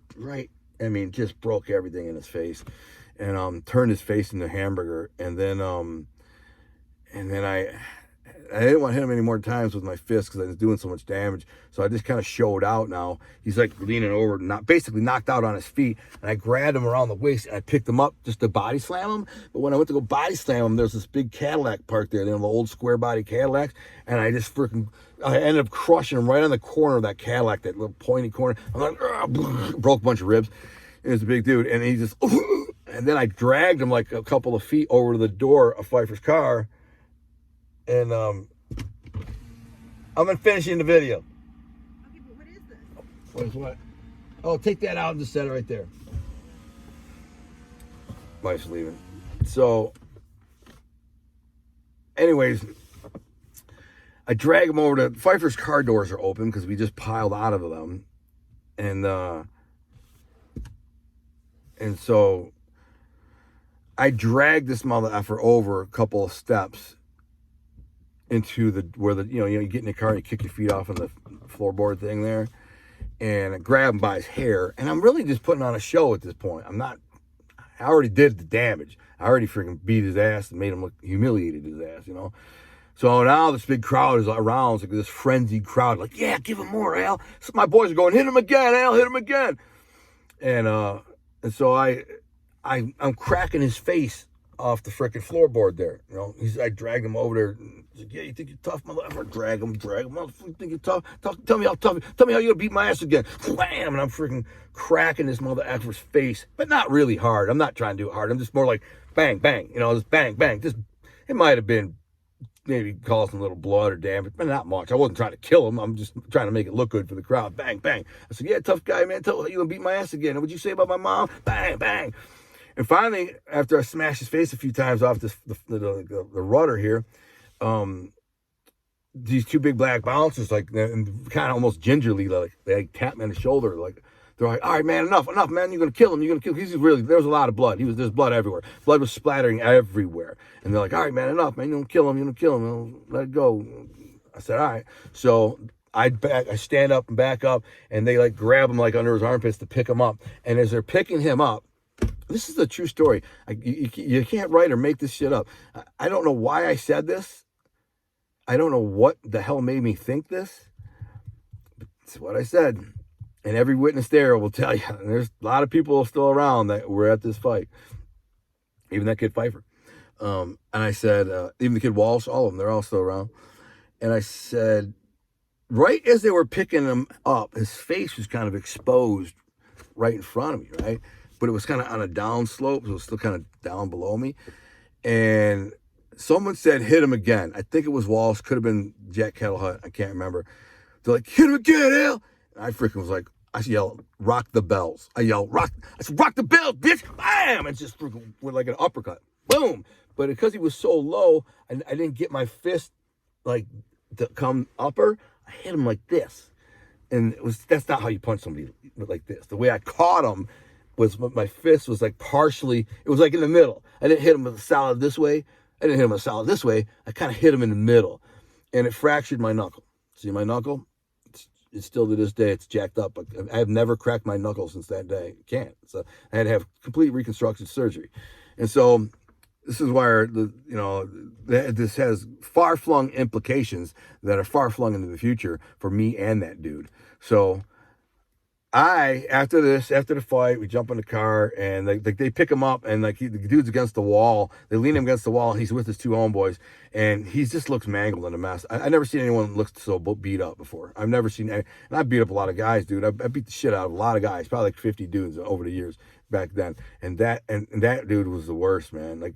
just broke everything in his face. And turned his face into a hamburger. And then I didn't want to hit him any more times with my fist because I was doing so much damage. So I just kind of showed out now. He's like leaning over, basically knocked out on his feet. And I grabbed him around the waist and I picked him up just to body slam him. But when I went to go body slam him, there's this big Cadillac parked there. The old square body Cadillacs. And I just I ended up crushing him right on the corner of that Cadillac, that little pointy corner. I'm like, broke a bunch of ribs. It was a big dude. And he just, and then I dragged him like a couple of feet over to the door of Pfeiffer's car. And I'm finishing the video. Okay, but what is this? What is what? Oh, take that out and just set it right there. Wife's leaving. So, anyways, I drag him over to Pfeiffer's car doors are open because we just piled out of them, and so I dragged this mother effer over a couple of steps into you get in the car and you kick your feet off on the floorboard thing there, and I grab him by his hair, and I'm really just putting on a show at this point. I already did the damage. I already freaking beat his ass and made him look humiliated his ass, So now this big crowd is around. It's like this frenzied crowd, like, yeah, give him more, Al. So my boys are going, hit him again, Al, hit him again. And so I'm cracking his face off the freaking floorboard there. I dragged him over there. He's like, yeah, you think you're tough, motherfucker? Drag him. Motherfucker, you think you're tough? Tell me how tough. Tell me how you're gonna beat my ass again. Wham! And I'm freaking cracking this motherfucker's face, but not really hard. I'm not trying to do it hard. I'm just more like bang, bang. Just bang, bang. Just it might have been maybe causing a little blood or damage, but not much. I wasn't trying to kill him. I'm just trying to make it look good for the crowd. Bang, bang. I said, yeah, tough guy, man. Tell you gonna beat my ass again. What'd you say about my mom? Bang, bang. And finally, after I smashed his face a few times off the rudder here, these 2 big black bouncers, like, kind of almost gingerly, like, they tapped me on the shoulder, like, they're like, all right, man, enough, man, you're going to kill him, there was a lot of blood, there's blood everywhere, blood was splattering everywhere, and they're like, all right, man, enough, man, you're going to kill him, let it go. I said, all right, so I stand up and back up, and they, like, grab him, like, under his armpits to pick him up, and as they're picking him up, this is a true story. You can't write or make this shit up. I don't know why I said this. I don't know what the hell made me think this. But it's what I said. And every witness there will tell you. And there's a lot of people still around that were at this fight. Even that kid Pfeiffer. And I said, even the kid Walsh, all of them, they're all still around. And I said, right as they were picking him up, his face was kind of exposed right in front of me, right? But it was kind of on a down slope, so it was still kind of down below me. And someone said, hit him again. I think it was Walsh, could have been Jack Kettlehut, I can't remember. They're like, hit him again, Al. And I freaking was like, I yelled, rock the bells. I said, rock the bells, bitch. Bam! And just freaking went like an uppercut. Boom! But because he was so low, I didn't get my fist like to come upper. I hit him like this. And that's not how you punch somebody like this. The way I caught him was my fist was like partially, it was like in the middle. I didn't hit him with a solid this way. I didn't hit him with a solid this way. I kind of hit him in the middle. And it fractured my knuckle. See my knuckle? It's still to this day, it's jacked up. I have never cracked my knuckle since that day. Can't. So I had to have complete reconstruction surgery. And so this is why this has far-flung implications that are far-flung into the future for me and that dude. So After the fight, we jump in the car and they pick him up and the dude's against the wall. They lean him against the wall. He's with his two homeboys and he just looks mangled in a mess. I never seen anyone look so beat up before. I've never seen any, and I beat up a lot of guys, dude. I beat the shit out of a lot of guys, probably like 50 dudes over the years back then. And that dude was the worst, man. Like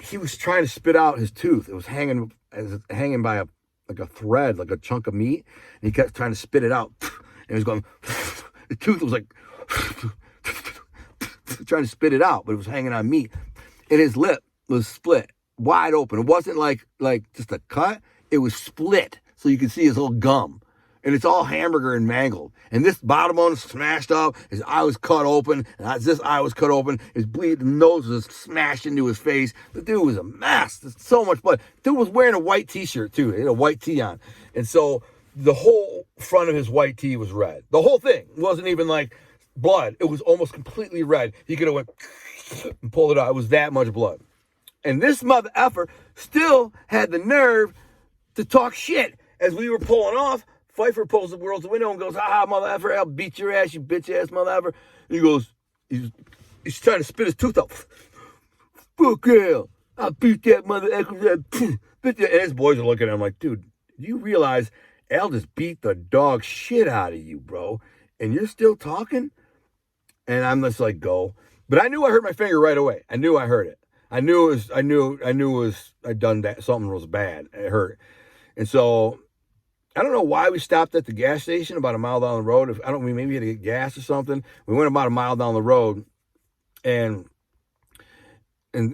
he was trying to spit out his tooth. It was hanging by a thread, like a chunk of meat, and he kept trying to spit it out. And he was going, the tooth was like, trying to spit it out, but it was hanging on meat. And his lip was split, wide open. It wasn't like just a cut. It was split, so you could see his little gum. And it's all hamburger and mangled. And this bottom bone is smashed up. His eye was cut open. And this eye was cut open. His bleeding nose was smashed into his face. The dude was a mess. There's so much blood. Dude was wearing a white t-shirt, too. He had a white tee on. And so the whole front of his white tee was red. The whole thing wasn't even like blood. It was almost completely red. He could have went and pulled it out. It was that much blood. And this mother effer still had the nerve to talk shit. As we were pulling off, Pfeiffer pulls the world's window and goes, "Ha, mother effer, I'll beat your ass, you bitch ass mother effer." And he goes, he's trying to spit his tooth out. "Fuck yeah, I'll beat that mother effer." And his boys are looking at him like, "Dude, do you realize Al just beat the dog shit out of you, bro, and you're still talking?" And I'm just like, go. But I knew I hurt my finger right away. I knew I hurt it. I knew I'd done that. Something was bad. It hurt. And so I don't know why we stopped at the gas station about a mile down the road. Maybe we had to get gas or something. We went about a mile down the road, and I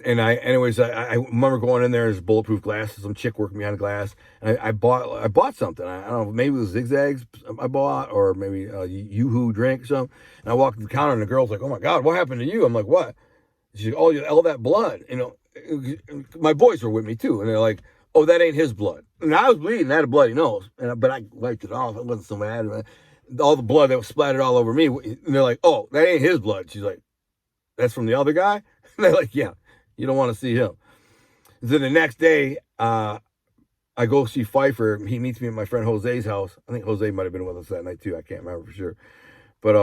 remember going in there. There's bulletproof glasses. Some chick working behind the glass, and I bought something. I don't know, maybe it was zigzags I bought, or maybe a Yoo-hoo drink or something. And I walked to the counter, and the girl's like, "Oh my God, what happened to you?" I'm like, "What?" She's like, "Oh, all that blood." My boys were with me too, and they're like, "Oh, that ain't his blood." And I was bleeding. I had a bloody nose, but I wiped it off. It wasn't so bad. All the blood that was splattered all over me, and they're like, "Oh, that ain't his blood." She's like, "That's from the other guy?" And they're like, "Yeah. You don't want to see him." Then the next day, I go see Pfeiffer. He meets me at my friend Jose's house. I think Jose might have been with us that night too. I can't remember for sure. But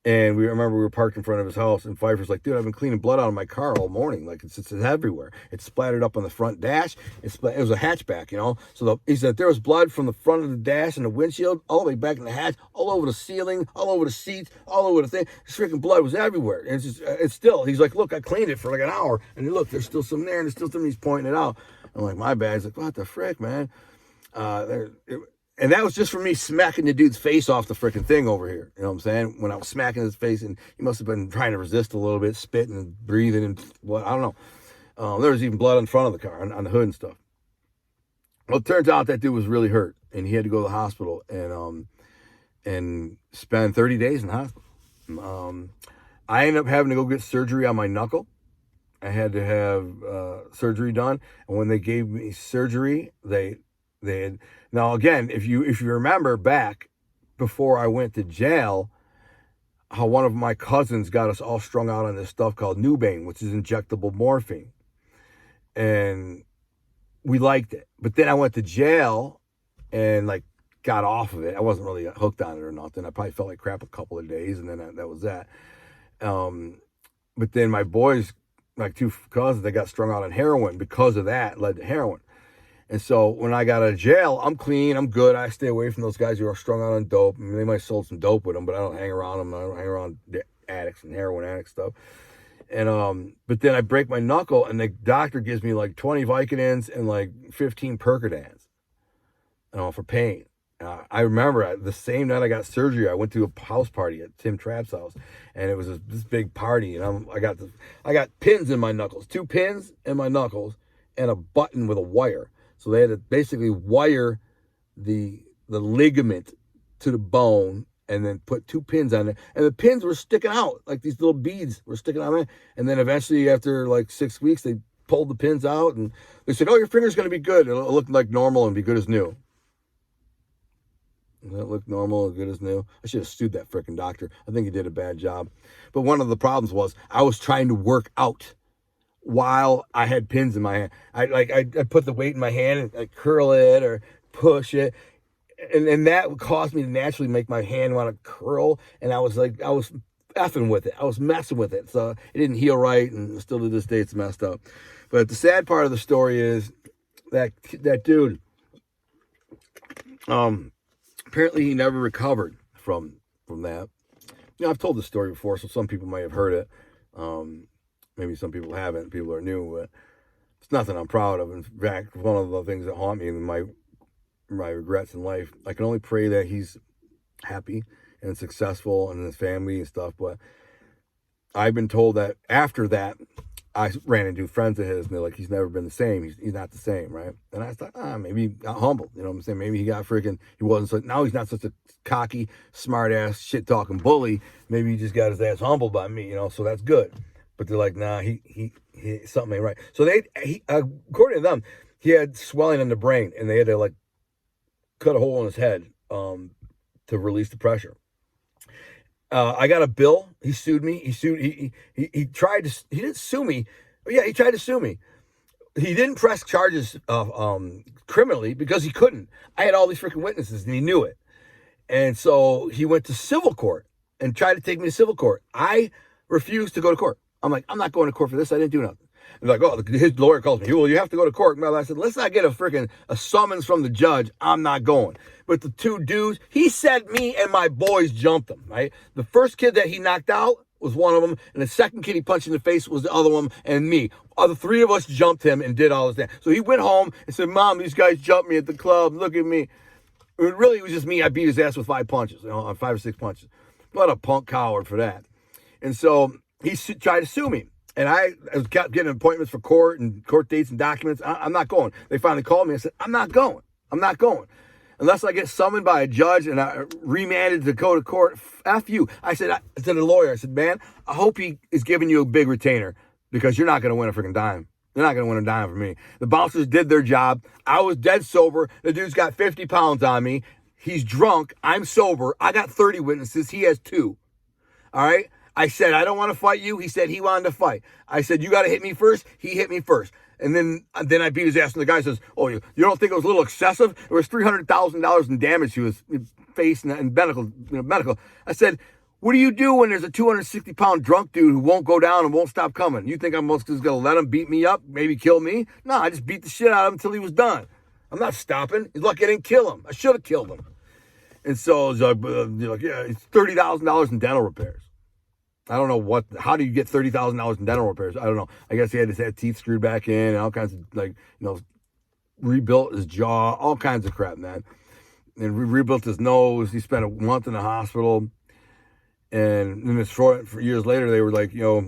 and we were parked in front of his house, and Pfeiffer's like, "Dude, I've been cleaning blood out of my car all morning. Like it's everywhere. It's splattered up on the front dash. It was a hatchback, So he said there was blood from the front of the dash and the windshield all the way back in the hatch, all over the ceiling, all over the seats, all over the thing. This freaking blood was everywhere. And it's still. He's like, "Look, I cleaned it for like an hour, and look, there's still some there, and there's still some." He's pointing it out. I'm like, "My bad." He's like, "What the frick, man?" And that was just for me smacking the dude's face off the freaking thing over here. You know what I'm saying? When I was smacking his face, and he must have been trying to resist a little bit, spitting and breathing, and what, I don't know. There was even blood in front of the car, on the hood and stuff. Well, it turns out that dude was really hurt, and he had to go to the hospital and spend 30 days in the hospital. I ended up having to go get surgery on my knuckle. I had to have surgery done, and when they gave me surgery, they had. Now, again, if you remember back before I went to jail, how one of my cousins got us all strung out on this stuff called Nubane, which is injectable morphine. And we liked it. But then I went to jail and got off of it. I wasn't really hooked on it or nothing. I probably felt like crap a couple of days, and then that was that. But then my boys, my two cousins, they got strung out on heroin. Because of that, led to heroin. And so when I got out of jail, I'm clean, I'm good. I stay away from those guys who are strung out on dope. I mean, they might have sold some dope with them, but I don't hang around them. I don't hang around addicts and heroin addict stuff. And but then I break my knuckle, and the doctor gives me 20 Vicodins and 15 Percodans, for pain. I remember the same night I got surgery, I went to a house party at Tim Trapp's house, and it was this big party, and I got pins in my knuckles, 2 pins in my knuckles, and a button with a wire. So they had to basically wire the ligament to the bone and then put 2 pins on it. And the pins were sticking out, like these little beads were sticking out there. And then eventually, after 6 weeks, they pulled the pins out and they said, "Oh, your finger's going to be good. It'll look like normal and be good as new." And that looked normal and good as new. I should have sued that freaking doctor. I think he did a bad job. But one of the problems was I was trying to work out while I had pins in my hand. I put the weight in my hand and I curl it or push it. and that caused me to naturally make my hand want to curl, and I was effing with it. I was messing with it, so it didn't heal right, and still to this day it's messed up. But the sad part of the story is that dude, apparently he never recovered from that. You know, I've told this story before, so some people might have heard it. Maybe some people haven't. People are new, but it's nothing I'm proud of. In fact, one of the things that haunt me in my regrets in life. I can only pray that he's happy and successful and his family and stuff. But I've been told that after that, I ran into friends of his, and they're like, he's never been the same. He's not the same, right? And I thought, maybe he got humbled. You know what I'm saying? Maybe he wasn't so, now he's not such a cocky, smart ass, shit talking bully. Maybe he just got his ass humbled by me, you know, so that's good. But they're like, nah, he something ain't right. So according to them, he had swelling in the brain, and they had to like cut a hole in his head to release the pressure. I got a bill. He sued me. He didn't sue me. Yeah, he tried to sue me. He didn't press charges criminally because he couldn't. I had all these freaking witnesses, and he knew it. And so he went to civil court and tried to take me to civil court. I refused to go to court. I'm like, I'm not going to court for this. I didn't do nothing. And like, oh, his lawyer calls me. Well, you have to go to court. I said, let's not get a summons from the judge. I'm not going. But the two dudes, he said me and my boys jumped him, right? The first kid that he knocked out was one of them, and the second kid he punched in the face was the other one, and me. The three of us jumped him and did all this thing. So he went home and said, Mom, these guys jumped me at the club. Look at me. It was just me. I beat his ass with 5 punches, 5 or 6 punches. What a punk coward for that. And so he tried to sue me. And I kept getting appointments for court and court dates and documents. I'm not going. They finally called me and said, I'm not going. I'm not going. Unless I get summoned by a judge and I remanded to go to court, F you. I said to the lawyer, I said, man, I hope he is giving you a big retainer because you're not going to win a freaking dime. They're not going to win a dime for me. The bouncers did their job. I was dead sober. The dude's got 50 pounds on me. He's drunk. I'm sober. I got 30 witnesses. He has 2. All right? I said, I don't want to fight you. He said he wanted to fight. I said, you got to hit me first. He hit me first. And then I beat his ass. And the guy says, oh, you don't think it was a little excessive? There was $300,000 in damage to his face and medical. I said, what do you do when there's a 260-pound drunk dude who won't go down and won't stop coming? You think I'm just going to let him beat me up, maybe kill me? No, I just beat the shit out of him until he was done. I'm not stopping. He's lucky I didn't kill him. I should have killed him. And so yeah, it's $30,000 in dental repairs. I don't know how do you get $30,000 in dental repairs? I don't know. I guess he had his teeth screwed back in and all kinds of rebuilt his jaw, all kinds of crap, man. And rebuilt his nose. He spent a month in the hospital. And then for years later, they were like, a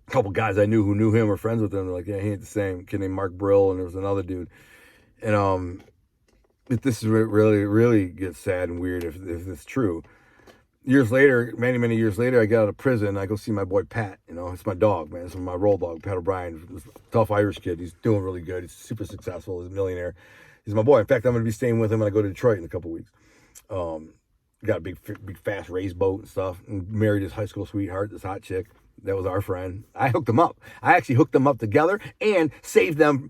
couple guys I knew who knew him or friends with him. They're like, yeah, he ain't the same. A kid named Mark Brill, and there was another dude. And this is really, really gets sad and weird if it's true. Years later, many years later, I get out of prison. I go see my boy Pat. It's my dog, man. It's my roll dog, Pat O'Brien. Tough Irish kid. He's doing really good. He's super successful. He's a millionaire. He's my boy. In fact, I'm going to be staying with him when I go to Detroit in a couple weeks. Got a big, fast race boat and stuff. And married his high school sweetheart, this hot chick. That was our friend. I hooked them up. I actually hooked them up together and saved them.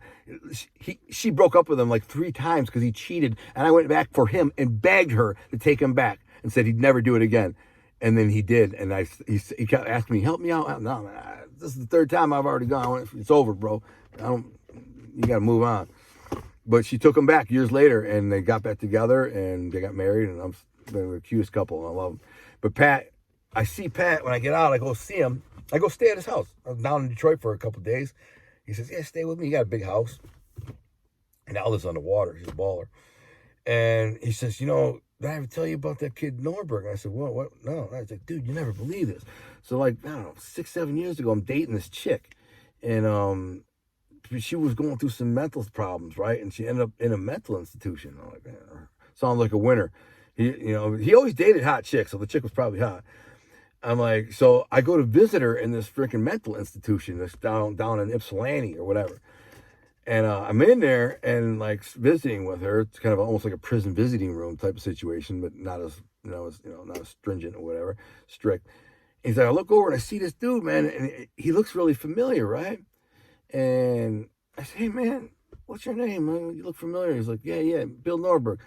She broke up with him like 3 times because he cheated. And I went back for him and begged her to take him back. And said he'd never do it again. And then he did. And he kept asking me, help me out. No, man, this is the 3rd time I've already gone. It's over, bro. You got to move on. But she took him back years later, and they got back together, and they got married, and they're the cutest couple, and I love them. But Pat, I see Pat when I get out. I go see him. I go stay at his house. I was down in Detroit for a couple of days. He says, yeah, stay with me. You got a big house. And now lives on the water. He's a baller. And he says, did I ever tell you about that kid Norberg? And I said, what? No. And I was like, dude, you never believe this. So I don't know, 6-7 years ago, I'm dating this chick. And she was going through some mental problems, right? And she ended up in a mental institution. I'm like, man, sounds like a winner. He always dated hot chicks, so the chick was probably hot. I'm like, so I go to visit her in this freaking mental institution that's down in Ypsilanti or whatever. And I'm in there and visiting with her. It's kind of almost like a prison visiting room type of situation, but not as not as stringent or whatever, strict. And he's like, I look over and I see this dude, man, and he looks really familiar, right? And I say, hey, man, what's your name? Man? You look familiar. He's like, yeah, Bill Norberg.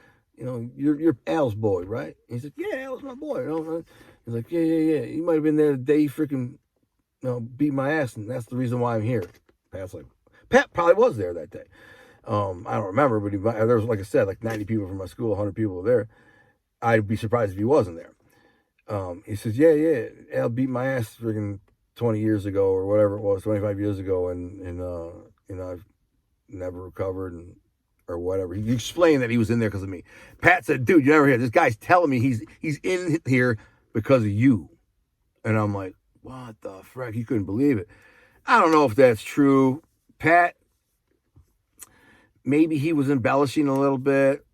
you're Al's boy, right? And he's like, yeah, Al's my boy. He's like, yeah. You might have been there the day you freaking, beat my ass, and that's the reason why I'm here. Pat's like, Pat probably was there that day. I don't remember, but there was, like I said, like 90 people from my school, 100 people were there. I'd be surprised if he wasn't there. He says, yeah, Al beat my ass freaking 20 years ago or whatever it was, 25 years ago, and I've never recovered or whatever. He explained that he was in there because of me. Pat said, dude, you never hear this guy's telling me he's in here because of you. And I'm like, what the frick? He couldn't believe it. I don't know if that's true. Pat, maybe he was embellishing a little bit.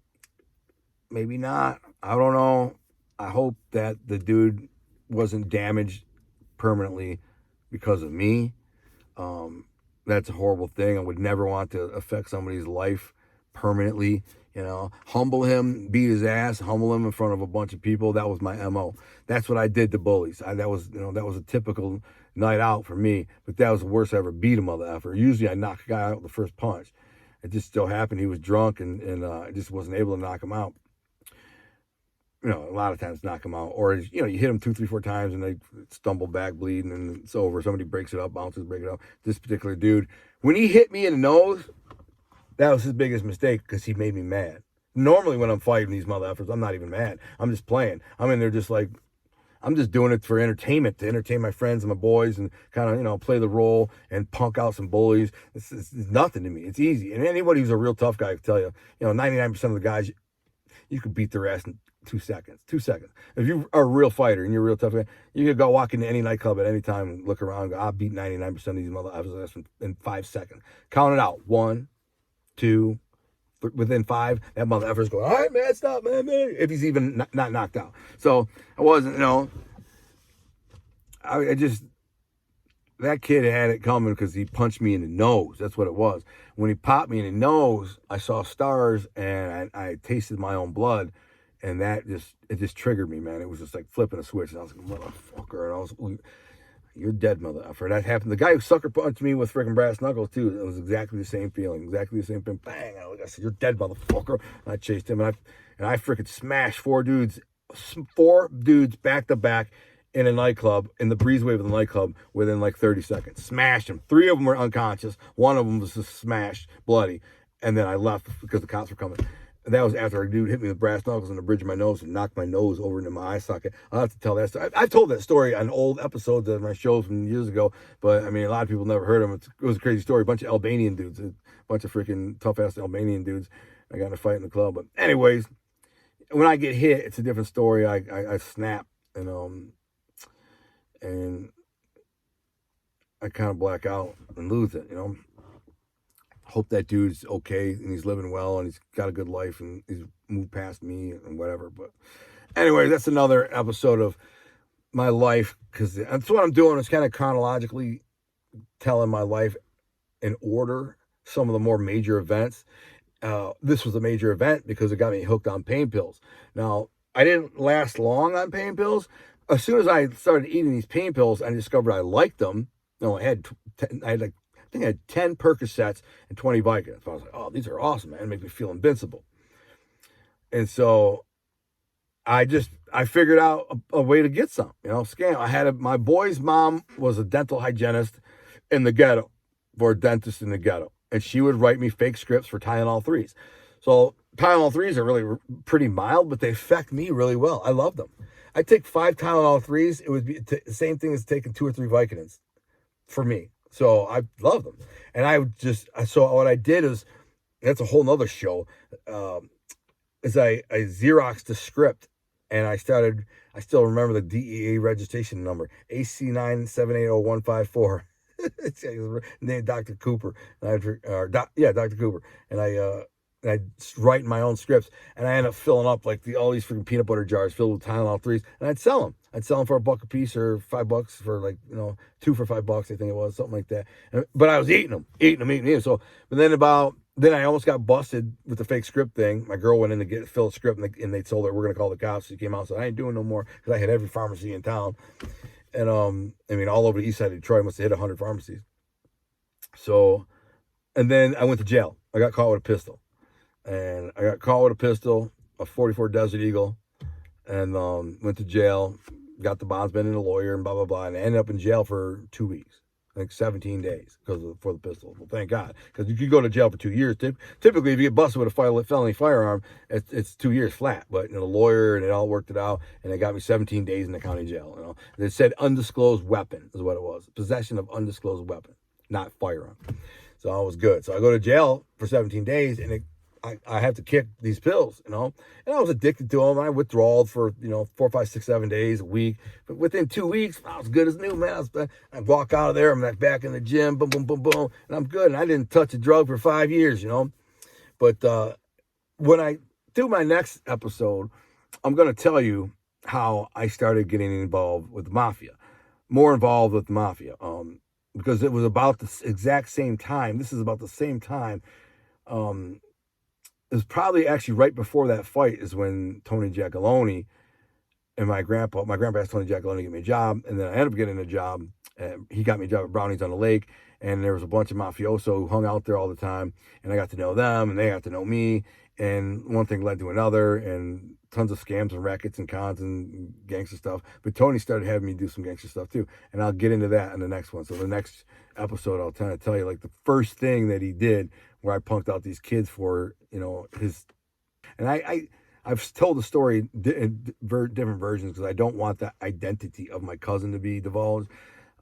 Maybe not. I don't know. I hope that the dude wasn't damaged permanently because of me. That's a horrible thing. I would never want to affect somebody's life permanently. Humble him, beat his ass, humble him in front of a bunch of people. That was my MO. That's what I did to bullies. That was a typical night out for me. But that was the worst I ever beat a mother effer. Usually I knock a guy out with the first punch. It just still happened. He was drunk and I just wasn't able to knock him out. A lot of times knock him out. Or, you hit him 2, 3, 4 times and they stumble back, bleeding, and it's over. Somebody breaks it up, bounces, break it up. This particular dude, when he hit me in the nose, that was his biggest mistake because he made me mad. Normally when I'm fighting these mother effers, I'm not even mad. I'm just playing. I'm in there just like, I'm just doing it for entertainment, to entertain my friends and my boys and kind of, play the role and punk out some bullies. It's nothing to me. It's easy. And anybody who's a real tough guy can tell you, 99% of the guys, you could beat their ass in 2 seconds. 2 seconds. If you are a real fighter and you're a real tough guy, you could go walk into any nightclub at any time and look around and go, I'll beat 99% of these mother effers in 5 seconds. Count it out. 1, 2, within 5, that mother effer's going, all right, man, stop, man. If he's even not knocked out. So I wasn't, I just, that kid had it coming because he punched me in the nose. That's what it was. When he popped me in the nose, I saw stars and I tasted my own blood, and it just triggered me, man. It was just like flipping a switch, and I was like, motherfucker, and I was, you're dead, mother effer. That happened. The guy who sucker punched me with freaking brass knuckles too. It was exactly the same feeling, exactly the same thing. Bang! I said, "You're dead, motherfucker!" And I chased him, and I freaking smashed 4 dudes back to back in a nightclub, in the breezeway of the nightclub, within like 30 seconds. Smashed them. 3 of them were unconscious. 1 of them was just smashed, bloody, and then I left because the cops were coming. And that was after a dude hit me with brass knuckles on the bridge of my nose and knocked my nose over into my eye socket. I'll have to tell that story. I've told that story on old episodes of my shows from years ago, but I mean, a lot of people never heard them. It was a crazy story. A bunch of Albanian dudes, a bunch of freaking tough-ass Albanian dudes. I got in a fight in the club. But anyways, when I get hit, it's a different story. I snap and I kind of black out and lose it, Hope that dude's okay and he's living well and he's got a good life and he's moved past me and whatever. But anyway, that's another episode of my life, because that's what I'm doing. It's kind of chronologically telling my life in order, some of the more major events. This was a major event because it got me hooked on pain pills. Now, I didn't last long on pain pills. As soon as I started eating these pain pills, I discovered I liked them. I had 10 Percocets and 20 Vicodins. So I was like, oh, these are awesome, man. It makes me feel invincible. And so I figured out a way to get some, scam. My boy's mom was a dental hygienist in the ghetto, for a dentist in the ghetto. And she would write me fake scripts for Tylenol 3s. So Tylenol 3s are really pretty mild, but they affect me really well. I love them. I take 5 Tylenol 3s. It would be the same thing as taking 2 or 3 Vicodins for me. So I love them. And so what I did is, that's a whole nother show, is I Xeroxed the script, and I still remember the DEA registration number, AC9780154. It's named Dr. Cooper. Dr. Cooper. And I write my own scripts, and I end up filling up like all these freaking peanut butter jars filled with Tylenol 3s, and I'd sell them. I'd sell them for $1 a piece or $5 for 2 for $5, I think it was, something like that. But I was eating them. So, but then I almost got busted with the fake script thing. My girl went in to fill a script, and they told her, we're going to call the cops. She came out and said, I ain't doing no more, because I had every pharmacy in town. And, all over the east side of Detroit, I must have hit 100 pharmacies. So, and then I went to jail. I got caught with a pistol. And I got caught with a pistol. a 44 Desert Eagle, and went to jail, got the bondsman and a lawyer, and blah, blah, blah, and I ended up in jail for 2 weeks. I think 17 days for the pistol. Well, thank God, because you could go to jail for 2 years. Typically, if you get busted with a felony firearm, it's 2 years flat. But a lawyer, and it all worked it out, and they got me 17 days in the county jail. They said undisclosed weapon is what it was, possession of undisclosed weapon, not firearm. So I was good. So I go to jail for 17 days, and I have to kick these pills, and I was addicted to them. I withdrawed for 4, 5, 6, 7 days, a week. But within 2 weeks, I was good as new, man. I walk out of there, I'm back in the gym, boom, boom, boom, boom, and I'm good. And I didn't touch a drug for 5 years, But when I do my next episode, I'm going to tell you how I started getting involved with the mafia, more involved with the mafia, because it was about the exact same time. This is about the same time. It was probably actually right before that fight is when Tony Giacalone and my grandpa asked Tony Giacalone to get me a job, and then I ended up getting a job. He got me a job at Brownies on the Lake, and there was a bunch of mafioso who hung out there all the time, and I got to know them, and they got to know me, and one thing led to another, and tons of scams and rackets and cons and gangster stuff. But Tony started having me do some gangster stuff too, and I'll get into that in the next one. So the next episode, I'll tell you like the first thing that he did, where I punked out these kids for his, and I've told the story in different versions because I don't want the identity of my cousin to be divulged.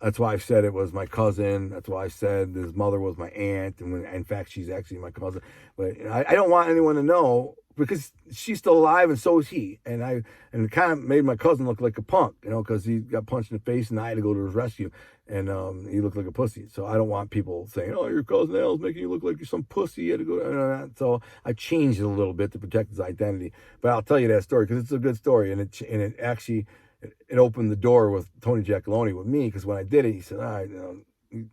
That's why I've said it was my cousin. That's why I said his mother was my aunt, and in fact she's actually my cousin. But I don't want anyone to know, because she's still alive and so is he. And it kind of made my cousin look like a punk, because he got punched in the face and I had to go to his rescue, and he looked like a pussy. So I don't want people saying, "Oh, your cousin Al's making you look like you're some pussy." You had to go. So I changed it a little bit to protect his identity. But I'll tell you that story because it's a good story, and it actually it opened the door with Tony Giacalone with me, because when I did it, he said, "All right,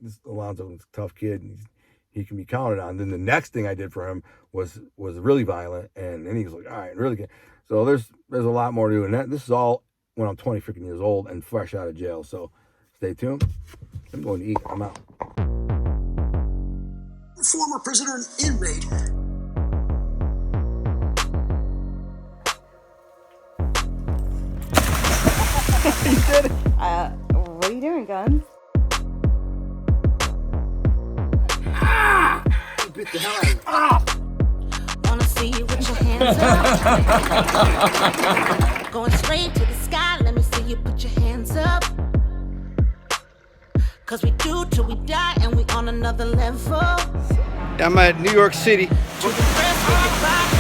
this Alonzo's a tough kid, and he can be counted on." Then the next thing I did for him was really violent, and then he was like, "All right, really good." So there's a lot more to do, and this is all when I'm 20 freaking years old and fresh out of jail. So stay tuned. I'm going to eat. I'm out. Former prisoner and inmate. You did it. What are you doing, Guns? You bit the hell out of me. Wanna see you with your hands up. Going straight to the sky, let me see you put your hands up. Cause we do till we die, and we on another level. I'm at New York City. To the rest of your body,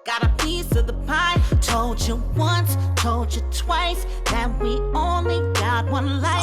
got a piece of the pie. Told you once, told you twice, that we only got one life.